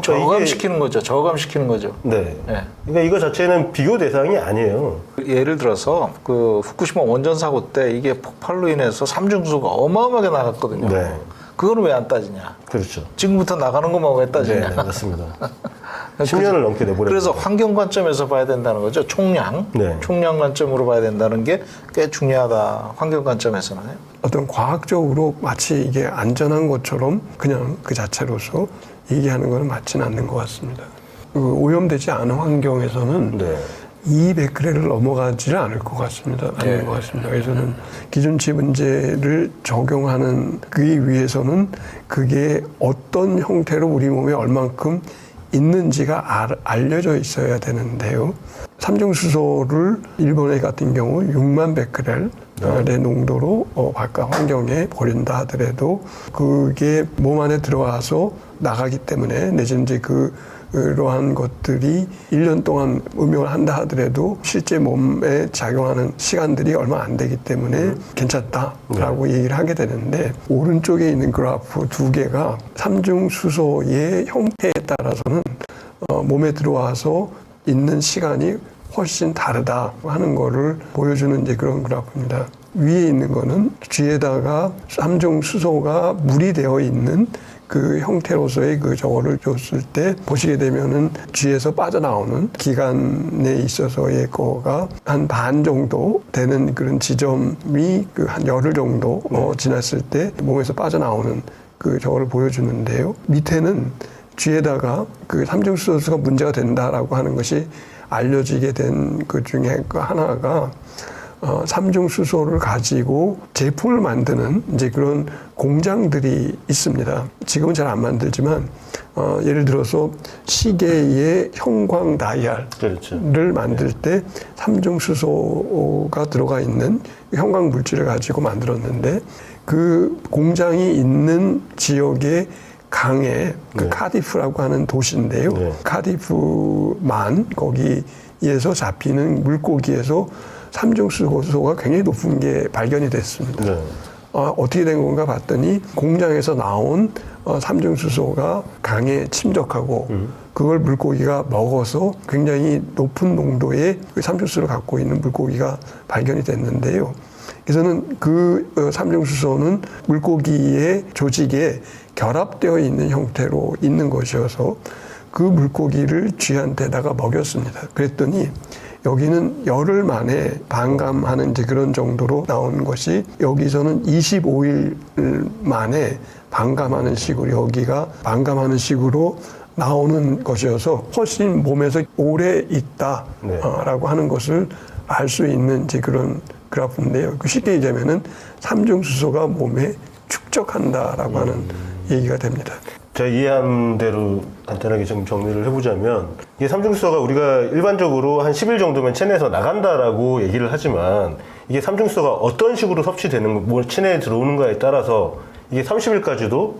그러니까 저감시키는 거죠. 저감시키는 거죠. 네. 네. 그러니까 이거 자체는 비교 대상이 아니에요. 예를 들어서 그 후쿠시마 원전 사고 때 이게 폭발로 인해서 삼중수소가 어마어마하게 나갔거든요. 네. 그거는 왜 안 따지냐? 그렇죠. 지금부터 나가는 것만 왜 따지냐? 네, 맞습니다. 10년을 넘게 내버렸죠. 그래서 환경 관점에서 봐야 된다는 거죠. 총량, 네. 총량 관점으로 봐야 된다는 게 꽤 중요하다. 환경 관점에서는. 어떤 과학적으로 마치 이게 안전한 것처럼 그냥 그 자체로서 얘기하는 것은 맞지는 않는 것 같습니다. 그 오염되지 않은 환경에서는 네. 200g을 넘어가지는 않을 것 같습니다. 않는 것 같습니다. 그래서는 기준치 문제를 적용하는 그에 위해서는 그게 어떤 형태로 우리 몸에 얼만큼 있는지가 알려져 있어야 되는데요. 삼중수소를 일본의 같은 경우 6만 베크렐의 농도로 바깥 환경에 버린다 하더라도 그게 몸 안에 들어와서 나가기 때문에 내지는 이제 그러한 것들이 1년 동안 음용을 한다 하더라도 실제 몸에 작용하는 시간들이 얼마 안 되기 때문에 괜찮다라고 얘기를 하게 되는데 오른쪽에 있는 그래프 두 개가 삼중수소의 형태에 따라서는 몸에 들어와서 있는 시간이 훨씬 다르다 하는 거를 보여주는 이제 그런 그래프입니다. 위에 있는 거는 쥐에다가 삼중수소가 물이 되어 있는 그 형태로서의 그 저거를 줬을 때 보시게 되면은 쥐에서 빠져나오는 기간에 있어서의 거가 한 반 정도 되는 그런 지점이 그 한 열흘 정도 지났을 때 몸에서 빠져나오는 그 저거를 보여주는데요. 밑에는 쥐에다가 그 삼중수소가 문제가 된다라고 하는 것이 알려지게 된 그 중에 그 하나가 삼중수소를 가지고 제품을 만드는 이제 그런 공장들이 있습니다. 지금은 잘 안 만들지만 예를 들어서 시계의 형광 다이얼을 그렇죠. 만들 때 삼중수소가 들어가 있는 형광 물질을 가지고 만들었는데 그 공장이 있는 지역의 강에 그 카디프라고 하는 도시인데요. 카디프만 거기에서 잡히는 물고기에서 삼중수소가 굉장히 높은 게 발견이 됐습니다. 어떻게 된 건가 봤더니 공장에서 나온 삼중수소가 강에 침적하고 그걸 물고기가 먹어서 굉장히 높은 농도의 그 삼중수소를 갖고 있는 물고기가 발견이 됐는데요. 그래서는 그 삼중수소는 물고기의 조직에 결합되어 있는 형태로 있는 것이어서 그 물고기를 쥐한테다가 먹였습니다. 그랬더니 여기는 열흘 만에 반감하는 이제 그런 정도로 나온 것이 여기서는 25일 만에 반감하는 식으로 여기가 반감하는 식으로 나오는 것이어서 훨씬 몸에서 오래 있다라고 하는 것을 알 수 있는 이제 그런 그래프인데요. 쉽게 얘기하면은 삼중수소가 몸에 축적한다라고 하는 얘기가 됩니다. 제가 이해한 대로 간단하게 좀 정리를 해보자면 이게 삼중수소가 우리가 일반적으로 한 10일 정도면 체내에서 나간다라고 얘기를 하지만 이게 삼중수소가 어떤 식으로 섭취되는 뭐 체내에 들어오는가에 따라서 이게 30일까지도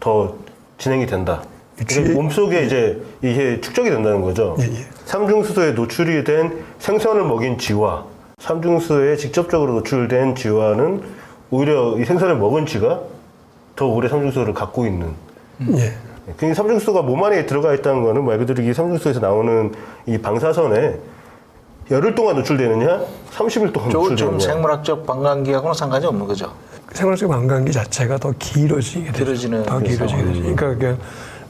더 진행이 된다. 그러니까 몸속에 이제 이게 축적이 된다는 거죠. 삼중수소에 노출이 된 생선을 먹인 쥐와 삼중수소에 직접적으로 노출된 쥐와는 오히려 이 생선을 먹은 쥐가 더 오래 삼중수소를 갖고 있는. 그 삼중수소가 몸 안에 들어가 있다는 거는 말 그대로 이 삼중수소에서 나오는 이 방사선에 열흘 동안 노출되느냐, 30일 동안 노출되느냐. 지금 생물학적 반감기하고는 상관이 없는 거죠. 생활적 반감기 자체가 더 길어지게 되죠. 더 길어지게 되죠. 그러니까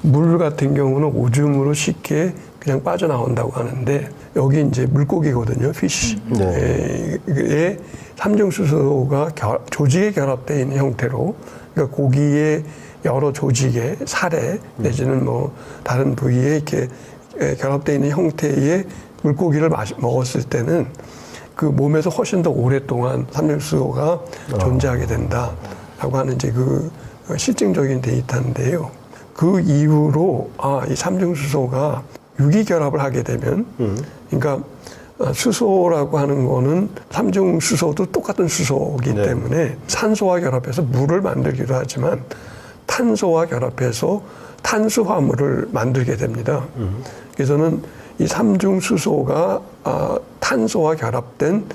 물 같은 경우는 오줌으로 쉽게 그냥 빠져나온다고 하는데 여기 이제 물고기거든요, 피쉬. 에 삼중수소가 조직에 결합되어 있는 형태로, 그러니까 고기의 여러 조직의 살에 내지는 뭐 다른 부위에 이렇게 결합되어 있는 형태의 물고기를 먹었을 때는 그 몸에서 훨씬 더 오랫동안 삼중수소가 존재하게 된다라고 하는 이제 그 실증적인 데이터인데요. 그 이후로 이 삼중수소가 유기결합을 하게 되면, 그러니까 수소라고 하는 거는 삼중수소도 똑같은 수소이기 때문에 산소와 결합해서 물을 만들기도 하지만 탄소와 결합해서 탄수화물을 만들게 됩니다. 그래서는 이 삼중수소가 탄소와 결합된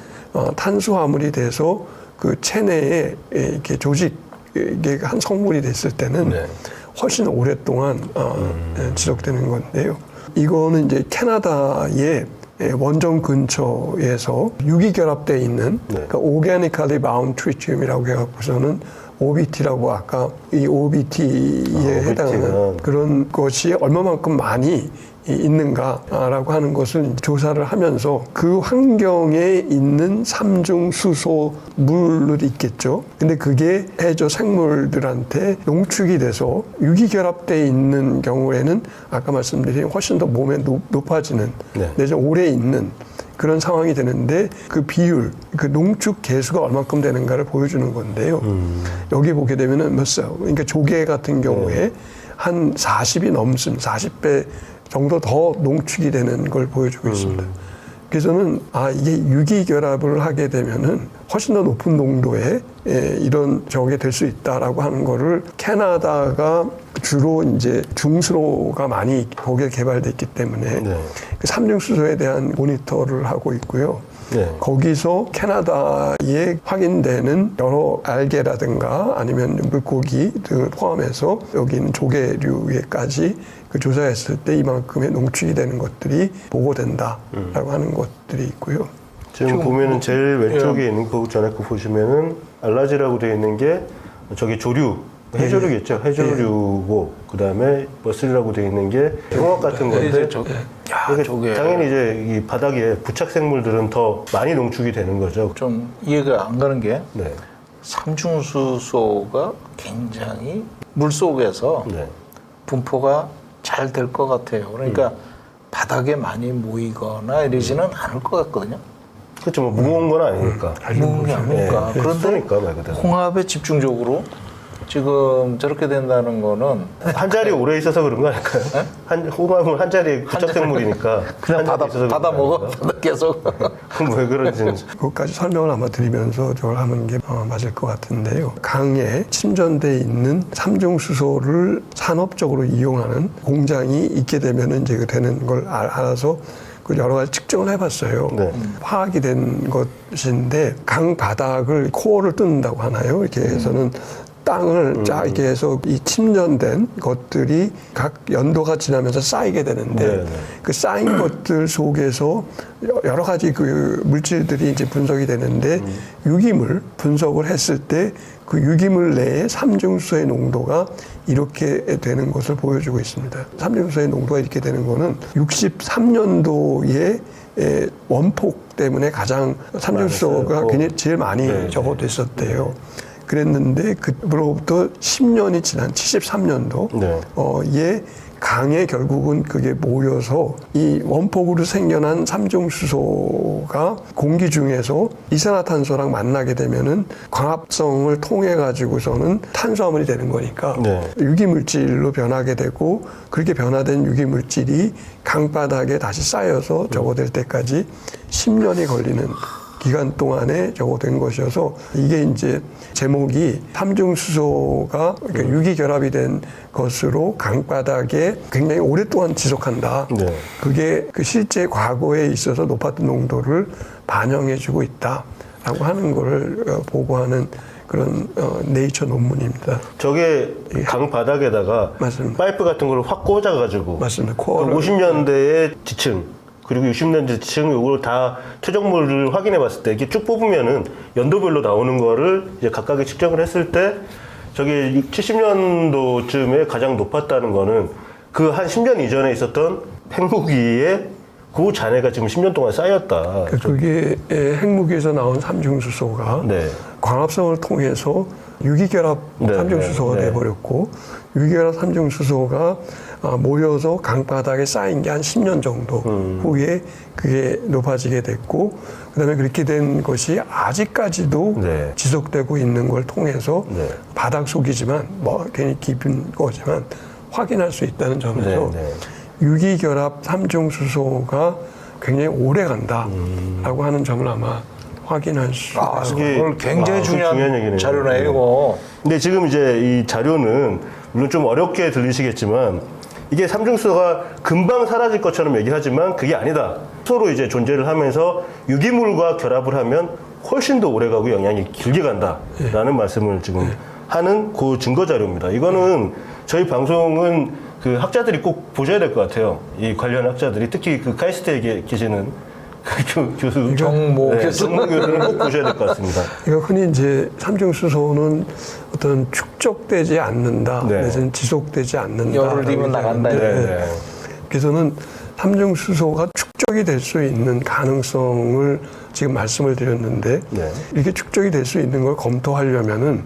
탄수화물이 돼서 그 체내에 이렇게 조직의 한 성분이 됐을 때는 훨씬 오랫동안 지속되는 건데요. 이거는 이제 캐나다의 원전 근처에서 유기결합되어 있는 그러니까 Organically Bound Tritium이라고 해갖고서는 OBT라고 아까 이 OBT에 해당하는 그런 것이 얼마만큼 많이 있는가라고 하는 것을 조사를 하면서 그 환경에 있는 삼중수소물이 있겠죠. 근데 그게 해저 생물들한테 농축이 돼서 유기결합되어 있는 경우에는 아까 말씀드린 훨씬 더 몸에 높아지는 내지 오래 있는 그런 상황이 되는데 그 비율, 그 농축 개수가 얼마큼 되는가를 보여주는 건데요. 여기 보게 되면은 몇 살, 그러니까 조개 같은 경우에 한 40이 넘습니다. 40배 정도 더 농축이 되는 걸 보여주고 있습니다. 그래서는 이게 유기결합을 하게 되면은 훨씬 더 높은 농도의 이런 저게 될 수 있다라고 하는 거를 캐나다가 주로 이제 중수로가 많이 거기에 개발됐기 때문에 네. 그 삼중수소에 대한 모니터를 하고 있고요. 네. 거기서 캐나다에 확인되는 여러 알게라든가 아니면 물고기 등을 포함해서 여기 있는 조개류에까지 그 조사했을 때 이만큼의 농축이 되는 것들이 보고된다라고 하는 것들이 있고요. 지금 보면은 제일 왼쪽에 있는 그 전에 거 보시면은 알라지라고 되어 있는 게 저기 조류 해조류겠죠. 해조류고 그다음에 머슬이라고 되어 있는 게 홍합 같은 건데 그러니까 저게 당연히 이제 이 바닥에 부착 생물들은 더 많이 농축이 되는 거죠. 좀 이해가 안 가는 게 네. 삼중수소가 굉장히 물 속에서 네. 분포가 잘 될 것 같아요. 그러니까 바닥에 많이 모이거나 이러지는 않을 것 같거든요. 그렇죠. 뭐 무거운 건 아니니까. 무거운 게 아니니까. 네. 그런데 쏘니까 말 그대로. 홍합에 집중적으로 지금 저렇게 된다는 거는 한 자리에 오래 있어서 그런 거 아닐까요? 홍합은 한 자리에 부착 생물이니까 그냥 한 자리에 있어서 받아 그런 거 먹어. 아닐까요? 받아 계속. 그럼 왜 그런지. 그것까지 설명을 아마 드리면서 저걸 하는 게 맞을 것 같은데요. 강에 침전돼 있는 삼중수소를 산업적으로 이용하는 공장이 있게 되면 이제 그 되는 걸 알아서 그 여러 가지 측정을 해봤어요. 네. 파악이 된 것인데 강 바닥을 코어를 뜯는다고 하나요? 이렇게 해서는 땅을 이렇게 해서 이 침전된 것들이 각 연도가 지나면서 쌓이게 되는데 네, 네. 그 쌓인 것들 속에서 여러 가지 그 물질들이 이제 분석이 되는데 유기물 분석을 했을 때 그 유기물 내에 삼중수소의 농도가 이렇게 되는 것을 보여주고 있습니다. 삼중수소의 농도가 이렇게 되는 거는 63년도에 원폭 때문에 가장 삼중수소가 굉장히 제일 많이 네, 적어됐었대요. 그랬는데 그로부터 10년이 지난 73년도 네. 에 강에 결국은 그게 모여서 이 원폭으로 생겨난 삼중수소가 공기 중에서 이산화탄소랑 만나게 되면은 광합성을 통해 가지고서는 탄수화물이 되는 거니까 네. 유기물질로 변하게 되고 그렇게 변화된 유기물질이 강바닥에 다시 쌓여서 저거될 때까지 10년이 걸리는 기간 동안에 저거된 것이어서 이게 이제 제목이 삼중수소가 그러니까 유기결합이 된 것으로 강바닥에 굉장히 오랫동안 지속한다. 네. 그게 그 실제 과거에 있어서 높았던 농도를 반영해주고 있다라고 하는 거를 보고하는 그런 네이처 논문입니다. 저게 강 바닥에다가 맞습니다. 파이프 같은 걸 확 꽂아가지고 맞습니다. 그 코어를 50년대의 지층 그리고 60년대 지층 요걸 다 퇴적물을 확인해 봤을 때 이게 쭉 뽑으면은 연도별로 나오는 거를 이제 각각의 측정을 했을 때 저게 70년도쯤에 가장 높았다는 거는 그 한 10년 이전에 있었던 핵무기의 그 잔해가 지금 10년 동안 쌓였다. 그게 핵무기에서 나온 삼중수소가 네. 광합성을 통해서 유기결합 네, 삼중수소가 네. 돼버렸고 유기결합 삼중수소가 모여서 강바닥에 쌓인 게 한 10년 정도 후에 그게 높아지게 됐고 그다음에 그렇게 된 것이 아직까지도 네. 지속되고 있는 걸 통해서 네. 바닥 속이지만 뭐 괜히 깊은 거지만 확인할 수 있다는 점에서 네, 네. 유기결합 삼중수소가 굉장히 오래 간다라고 하는 점을 아마 확인할 수 있습니다. 이게 오늘 굉장히 중요한 얘기네요. 자료네요, 이거. 근데 지금 이제 이 자료는 물론 좀 어렵게 들리시겠지만 이게 삼중수소가 금방 사라질 것처럼 얘기하지만 그게 아니다. 서로 이제 존재를 하면서 유기물과 결합을 하면 훨씬 더 오래 가고 영향이 길게 간다라는 말씀을 지금 하는 그 증거 자료입니다. 이거는 저희 방송은 그 학자들이 꼭 보셔야 될 것 같아요. 이 관련 학자들이 특히 그 카이스트에 계시는 그 교수 정모 네, 교수. 정모 교수는 꼭 보셔야 될 것 같습니다. 이거 흔히 이제 삼중수소는 어떤 축적되지 않는다, 네. 내지는 지속되지 않는다. 열을 띠면 나간다. 네, 네. 그래서는 삼중수소가 축적이 될 수 있는 가능성을 지금 말씀을 드렸는데 네. 이렇게 축적이 될 수 있는 걸 검토하려면은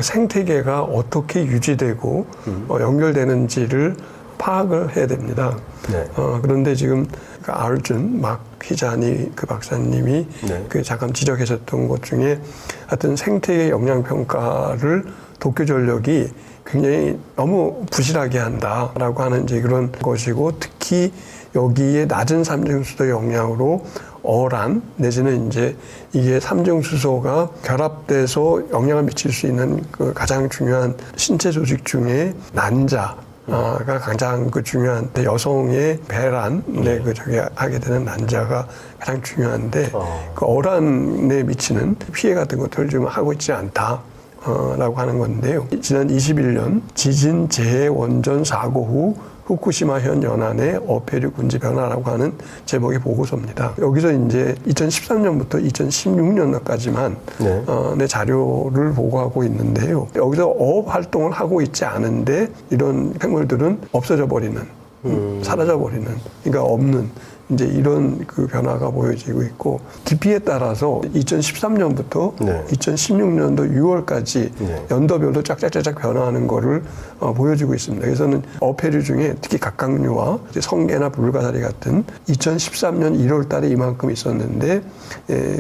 생태계가 어떻게 유지되고 연결되는지를 파악을 해야 됩니다. 네. 그런데 지금 아르준 막 희자니 그 박사님이 네. 그 잠깐 지적하셨던 것 중에 하여튼 생태계 영양 평가를 도쿄전력이 굉장히 너무 부실하게 한다라고 하는 이제 그런 것이고, 특히 여기에 낮은 삼중수소 영양으로 어란 내지는 이제 이게 삼중수소가 결합돼서 영향을 미칠 수 있는 그 가장 중요한 신체 조직 중에 난자가 가장 그 중요한 여성의 배란에 그 저기 하게 되는 난자가 가장 중요한데 그 어란에 미치는 피해 같은 것들을 지금 하고 있지 않다. 라고 하는 건데요. 지난 21년 지진 재해 원전 사고 후 후쿠시마 현 연안의 어패류 군지 변화라고 하는 제목의 보고서입니다. 여기서 이제 2013년부터 2016년까지만 네. 내 자료를 보고하고 있는데요. 여기서 어업 활동을 하고 있지 않은데 이런 생물들은 없어져 버리는, 사라져 버리는, 그러니까 없는 이제 이런 그 변화가 보여지고 있고, 깊이에 따라서 2013년부터 네. 2016년도 6월까지 네. 연도별로 쫙쫙쫙 변화하는 거를 보여주고 있습니다. 그래서는 어패류 중에 특히 각각류와 이제 성게나 불가사리 같은 2013년 1월 달에 이만큼 있었는데,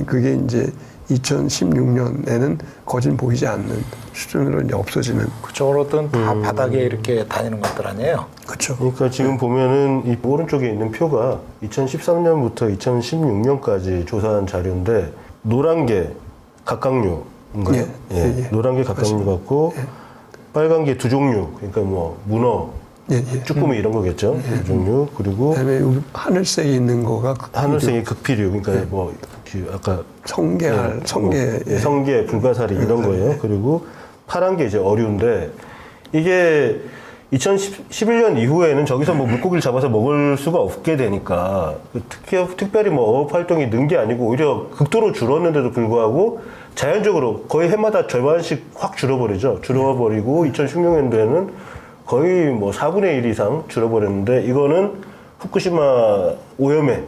그게 이제 2016년에는 거진 보이지 않는 수준으로 이제 없어지는. 그쪽으로든 다 바닥에 이렇게 다니는 것들 아니에요? 그렇죠. 그러니까 지금 보면은 이 오른쪽에 있는 표가 2013년부터 2016년까지 조사한 자료인데, 노란 게 각각류인가요? 예, 예, 예. 노란 게 각각류 같고, 빨간 게 두 종류. 그러니까 뭐 문어, 예, 예. 쭈꾸미 이런 거겠죠. 두 종류. 그리고 그다음에 여기 하늘색에 있는 거가 하늘색이 극피류. 그러니까 뭐 아까 성게알, 성게, 예, 성게, 불가사리 이런 거예요. 그리고 파란 게 이제 어류인데, 이게 2011년 이후에는 저기서 뭐 물고기를 잡아서 먹을 수가 없게 되니까, 특별히 뭐 어업 활동이 는 게 아니고 오히려 극도로 줄었는데도 불구하고 자연적으로 거의 해마다 절반씩 확 줄어버리죠. 줄어버리고 2016년도에는 거의 뭐 4분의 1 이상 줄어버렸는데, 이거는 후쿠시마 오염의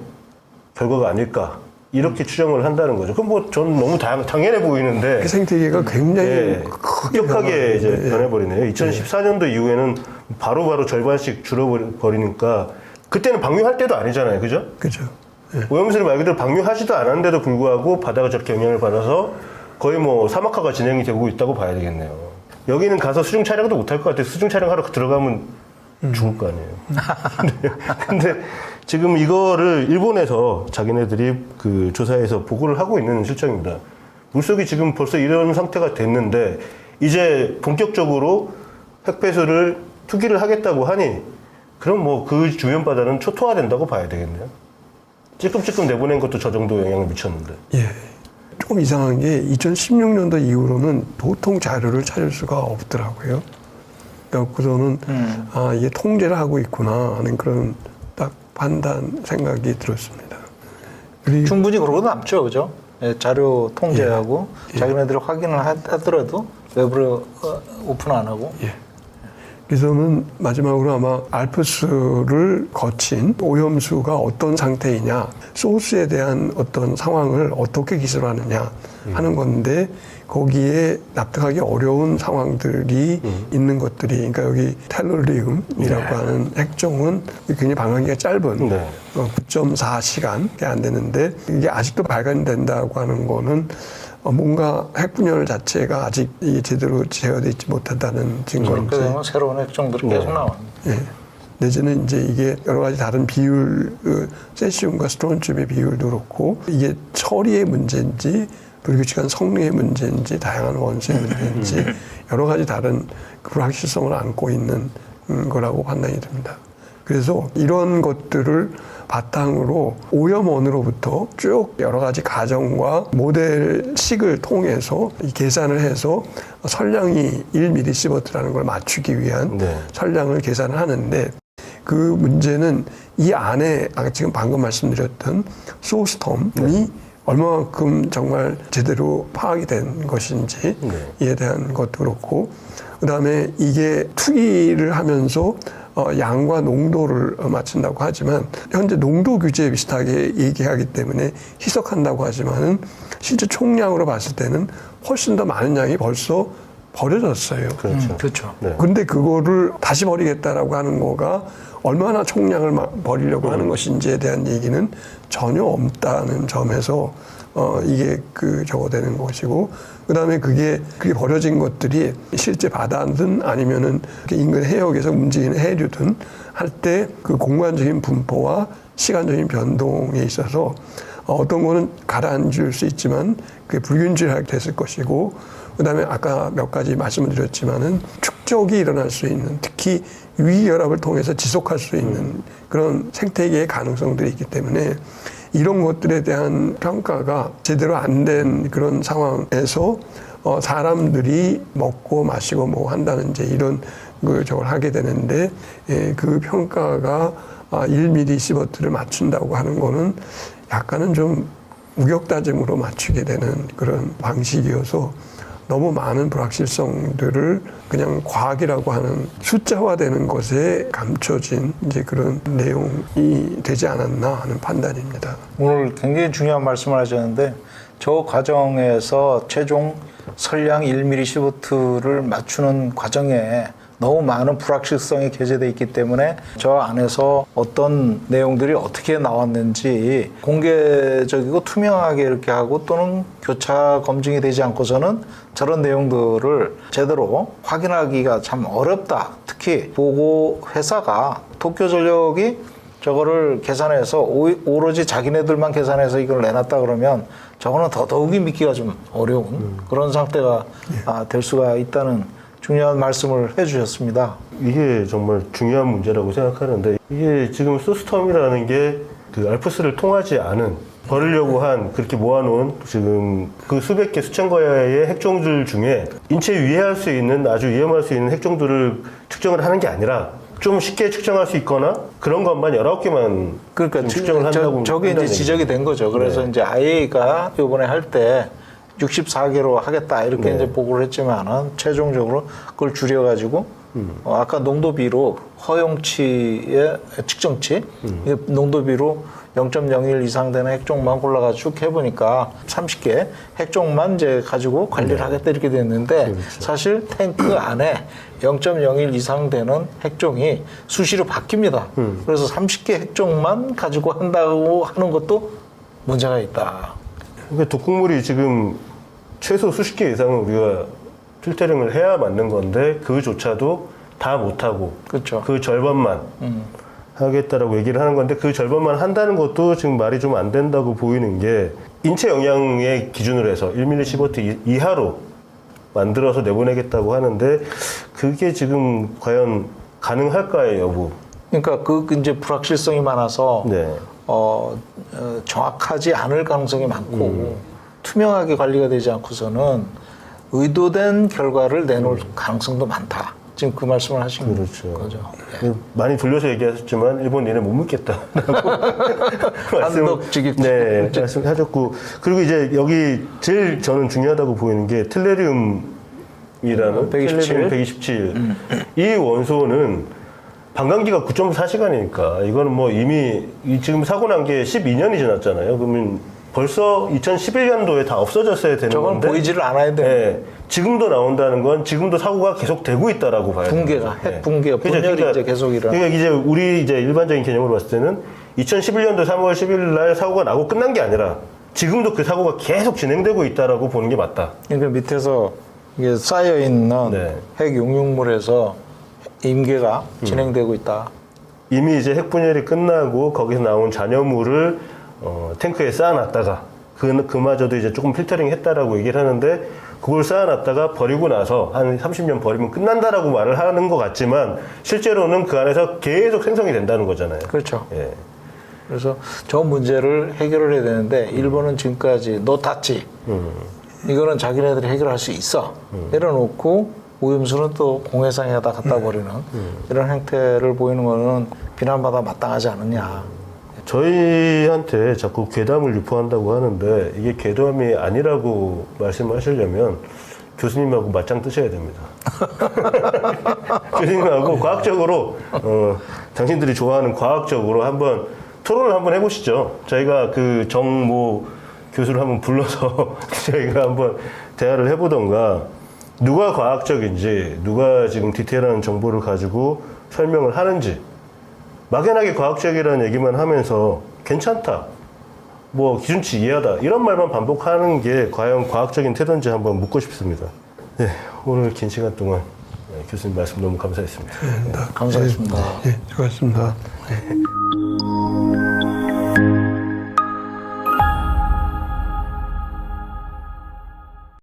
결과가 아닐까, 이렇게 추정을 한다는 거죠. 그럼 뭐 전 너무 당연해 보이는데, 그 생태계가 굉장히 예, 크게 급격하게 이제 변해버리네요. 2014년도 이후에는 바로바로 절반씩 줄어버리니까, 그때는 방류할 때도 아니잖아요. 그죠? 그죠. 예. 오염수를 말 그대로 방류하지도 않았는데도 불구하고 바다가 저렇게 영향을 받아서 거의 뭐 사막화가 진행이 되고 있다고 봐야 되겠네요. 여기는 가서 수중 촬영도 못할 것 같아요. 수중 촬영하러 들어가면 죽을 거 아니에요. 근데 지금 이거를 일본에서 자기네들이 그 조사해서 보고를 하고 있는 실정입니다. 물속이 지금 벌써 이런 상태가 됐는데, 이제 본격적으로 핵폐수를 투기를 하겠다고 하니, 그럼 뭐 그 주변 바다는 초토화된다고 봐야 되겠네요. 찔끔찔끔 내보낸 것도 저 정도 영향을 미쳤는데. 예. 조금 이상한 게 2016년도 이후로는 도통 자료를 찾을 수가 없더라고요. 그래서는 아, 이게 통제를 하고 있구나 하는 그런 딱 판단 생각이 들었습니다. 그리고 충분히 그러고 남죠, 그죠? 예, 자료 통제하고 자기네들이 확인을 하더라도 외부로 오픈 안 하고. 예. 그래서는 마지막으로 아마 알프스를 거친 오염수가 어떤 상태이냐, 소스에 대한 어떤 상황을 어떻게 기술하느냐 하는 건데, 거기에 납득하기 어려운 상황들이 있는 것들이, 그러니까 여기 텔루리움이라고 하는 핵종은 굉장히 방광기가 짧은 네. 9.4시간이 안 되는데, 이게 아직도 발견된다고 하는 거는 뭔가 핵 분열 자체가 아직 이게 제대로 제어되어 있지 못한다는 증거인지, 그렇게 되면 새로운 핵종들이 계속 나옵니다. 예. 내지는 이제 이게 여러 가지 다른 비율, 세시움과 스트론튬의 비율도 그렇고, 이게 처리의 문제인지 불규칙한 성능의 문제인지 다양한 원소의 문제인지 여러 가지 다른 불확실성을 안고 있는 거라고 판단이 됩니다. 그래서 이런 것들을 바탕으로 오염원으로부터 쭉 여러 가지 가정과 모델식을 통해서 이 계산을 해서 선량이 1mS라는 걸 맞추기 위한 네. 선량을 계산을 하는데, 그 문제는 이 안에 아까 지금 방금 말씀드렸던 소스텀이 얼마만큼 정말 제대로 파악이 된 것인지 이에 대한 것도 그렇고, 그다음에 이게 투기를 하면서 양과 농도를 맞춘다고 하지만, 현재 농도 규제에 비슷하게 얘기하기 때문에 희석한다고 하지만은 실제 총량으로 봤을 때는 훨씬 더 많은 양이 벌써 버려졌어요. 그렇죠. 그렇죠. 네. 근데 그거를 다시 버리겠다라고 하는 거가 얼마나 총량을 버리려고 하는 것인지에 대한 얘기는 전혀 없다는 점에서 이게 저거되는 것이고, 그다음에 그게 버려진 것들이 실제 바다든 아니면은 인근 해역에서 움직이는 해류든 할 때 그 공간적인 분포와 시간적인 변동에 있어서 어떤 거는 가라앉을 수 있지만 그게 불균질하게 됐을 것이고, 그다음에 아까 몇 가지 말씀을 드렸지만은 축적이 일어날 수 있는, 특히 위기결합을 통해서 지속할 수 있는 그런 생태계의 가능성들이 있기 때문에 이런 것들에 대한 평가가 제대로 안 된 그런 상황에서 사람들이 먹고 마시고 뭐 한다는 이제 이런 저걸 하게 되는데, 그 평가가 1mm 시버트를 맞춘다고 하는 거는 약간은 좀 우격다짐으로 맞추게 되는 그런 방식이어서 너무 많은 불확실성들을 그냥 과학이라고 하는 숫자화되는 것에 감춰진 이제 그런 내용이 되지 않았나 하는 판단입니다. 오늘 굉장히 중요한 말씀을 하셨는데, 저 과정에서 최종 선량 1mm 시버트를 맞추는 과정에 너무 많은 불확실성이 게재되어 있기 때문에 저 안에서 어떤 내용들이 어떻게 나왔는지 공개적이고 투명하게 이렇게 하고, 또는 교차 검증이 되지 않고서는 저런 내용들을 제대로 확인하기가 참 어렵다. 특히 보고 회사가 도쿄전력이 저거를 계산해서 오로지 자기네들만 계산해서 이걸 내놨다 그러면 저거는 더더욱이 믿기가 좀 어려운 그런 상태가 될 수가 있다는 중요한 말씀을 해주셨습니다. 이게 정말 중요한 문제라고 생각하는데, 이게 지금 소스텀이라는 게 그 알프스를 통하지 않은, 버리려고 한, 그렇게 모아놓은 지금 그 수백 개 수천 개의 핵종들 중에 인체에 위해할 수 있는, 아주 위험할 수 있는 핵종들을 측정을 하는 게 아니라 좀 쉽게 측정할 수 있거나 그런 것만 19개만 그러니까 측정을 한다고. 저게 이제 지적이 된 거죠. 그래서 네. 이제 IAEA가 이번에 할 때 64개로 하겠다 이렇게 네. 이제 보고를 했지만은 최종적으로 그걸 줄여가지고 아까 농도비로 허용치의 측정치 이게 농도비로 0.01 이상 되는 핵종만 골라가지고 쭉 해보니까 30개 핵종만 이제 가지고 관리를 하겠다 이렇게 됐는데, 그렇죠. 사실 탱크 안에 0.01 이상 되는 핵종이 수시로 바뀝니다. 그래서 30개 핵종만 가지고 한다고 하는 것도 문제가 있다. 그러니까 독극물이 지금 최소 수십 개 이상은 우리가 필터링을 해야 맞는 건데, 그조차도 다 못하고 그렇죠. 그 절반만 하겠다라고 얘기를 하는 건데, 그 절반만 한다는 것도 지금 말이 좀 안 된다고 보이는 게, 인체 영향의 기준으로 해서 1mm 시버트 이하로 만들어서 내보내겠다고 하는데, 그게 지금 과연 가능할까의 여부. 그러니까 그 이제 불확실성이 많아서 네. 정확하지 않을 가능성이 많고 투명하게 관리가 되지 않고서는 의도된 결과를 내놓을 가능성도 많다. 지금 그 말씀을 하신 그렇죠. 거죠. 많이 돌려서 얘기하셨지만 일본 얘네 못 믿겠다라고 한독지기. 네, 말씀하셨고, 그리고 이제 여기 제일 저는 중요하다고 보이는 게 텔레리움이라는 127. 127. 이 원소는 반감기가 9.4시간이니까 이거는 뭐 이미 지금 사고 난 게 12년이 지났잖아요. 그러면 벌써 2011년도에 다 없어졌어야 되는 저건 건데, 보이지를 않아야 돼. 네, 지금도 나온다는 건 지금도 사고가 계속 되고 있다라고 봐야 돼요. 붕괴가, 핵 붕괴가, 분열이 이제 계속 일어나. 그러니까 이제 우리 이제 일반적인 개념으로 봤을 때는 2011년도 3월 10일 날 사고가 나고 끝난 게 아니라 지금도 그 사고가 계속 진행되고 있다라고 보는 게 맞다. 그러니까 밑에서 이게 쌓여 있는 네. 핵 용융물에서 임계가 진행되고 있다. 이미 이제 핵 분열이 끝나고 거기서 나온 잔여물을 탱크에 쌓아놨다가 그마저도 이제 조금 필터링 했다라고 얘기를 하는데, 그걸 쌓아놨다가 버리고 나서 한 30년 버리면 끝난다라고 말을 하는 것 같지만 실제로는 그 안에서 계속 생성이 된다는 거잖아요. 그렇죠. 예. 그래서 저 문제를 해결을 해야 되는데 일본은 지금까지 너 탔지. 이거는 자기네들이 해결할 수 있어. 내려놓고 오염수는 또 공해상에다 갖다 버리는 이런 행태를 보이는 거는 비난받아 마땅하지 않느냐. 저희한테 자꾸 괴담을 유포한다고 하는데, 이게 괴담이 아니라고 말씀하시려면 교수님하고 맞짱 뜨셔야 됩니다. 교수님하고 과학적으로 당신들이 좋아하는 과학적으로 한번 토론을 한번 해보시죠. 저희가 그 정모 교수를 한번 불러서 저희가 한번 대화를 해보던가, 누가 과학적인지, 누가 지금 디테일한 정보를 가지고 설명을 하는지, 막연하게 과학적이라는 얘기만 하면서 괜찮다, 뭐 기준치 이하다 이런 말만 반복하는 게 과연 과학적인 태도인지 한번 묻고 싶습니다. 네, 오늘 긴 시간 동안 교수님 말씀 너무 감사했습니다. 감사했습니다. 예, 수고하셨습니다. 예.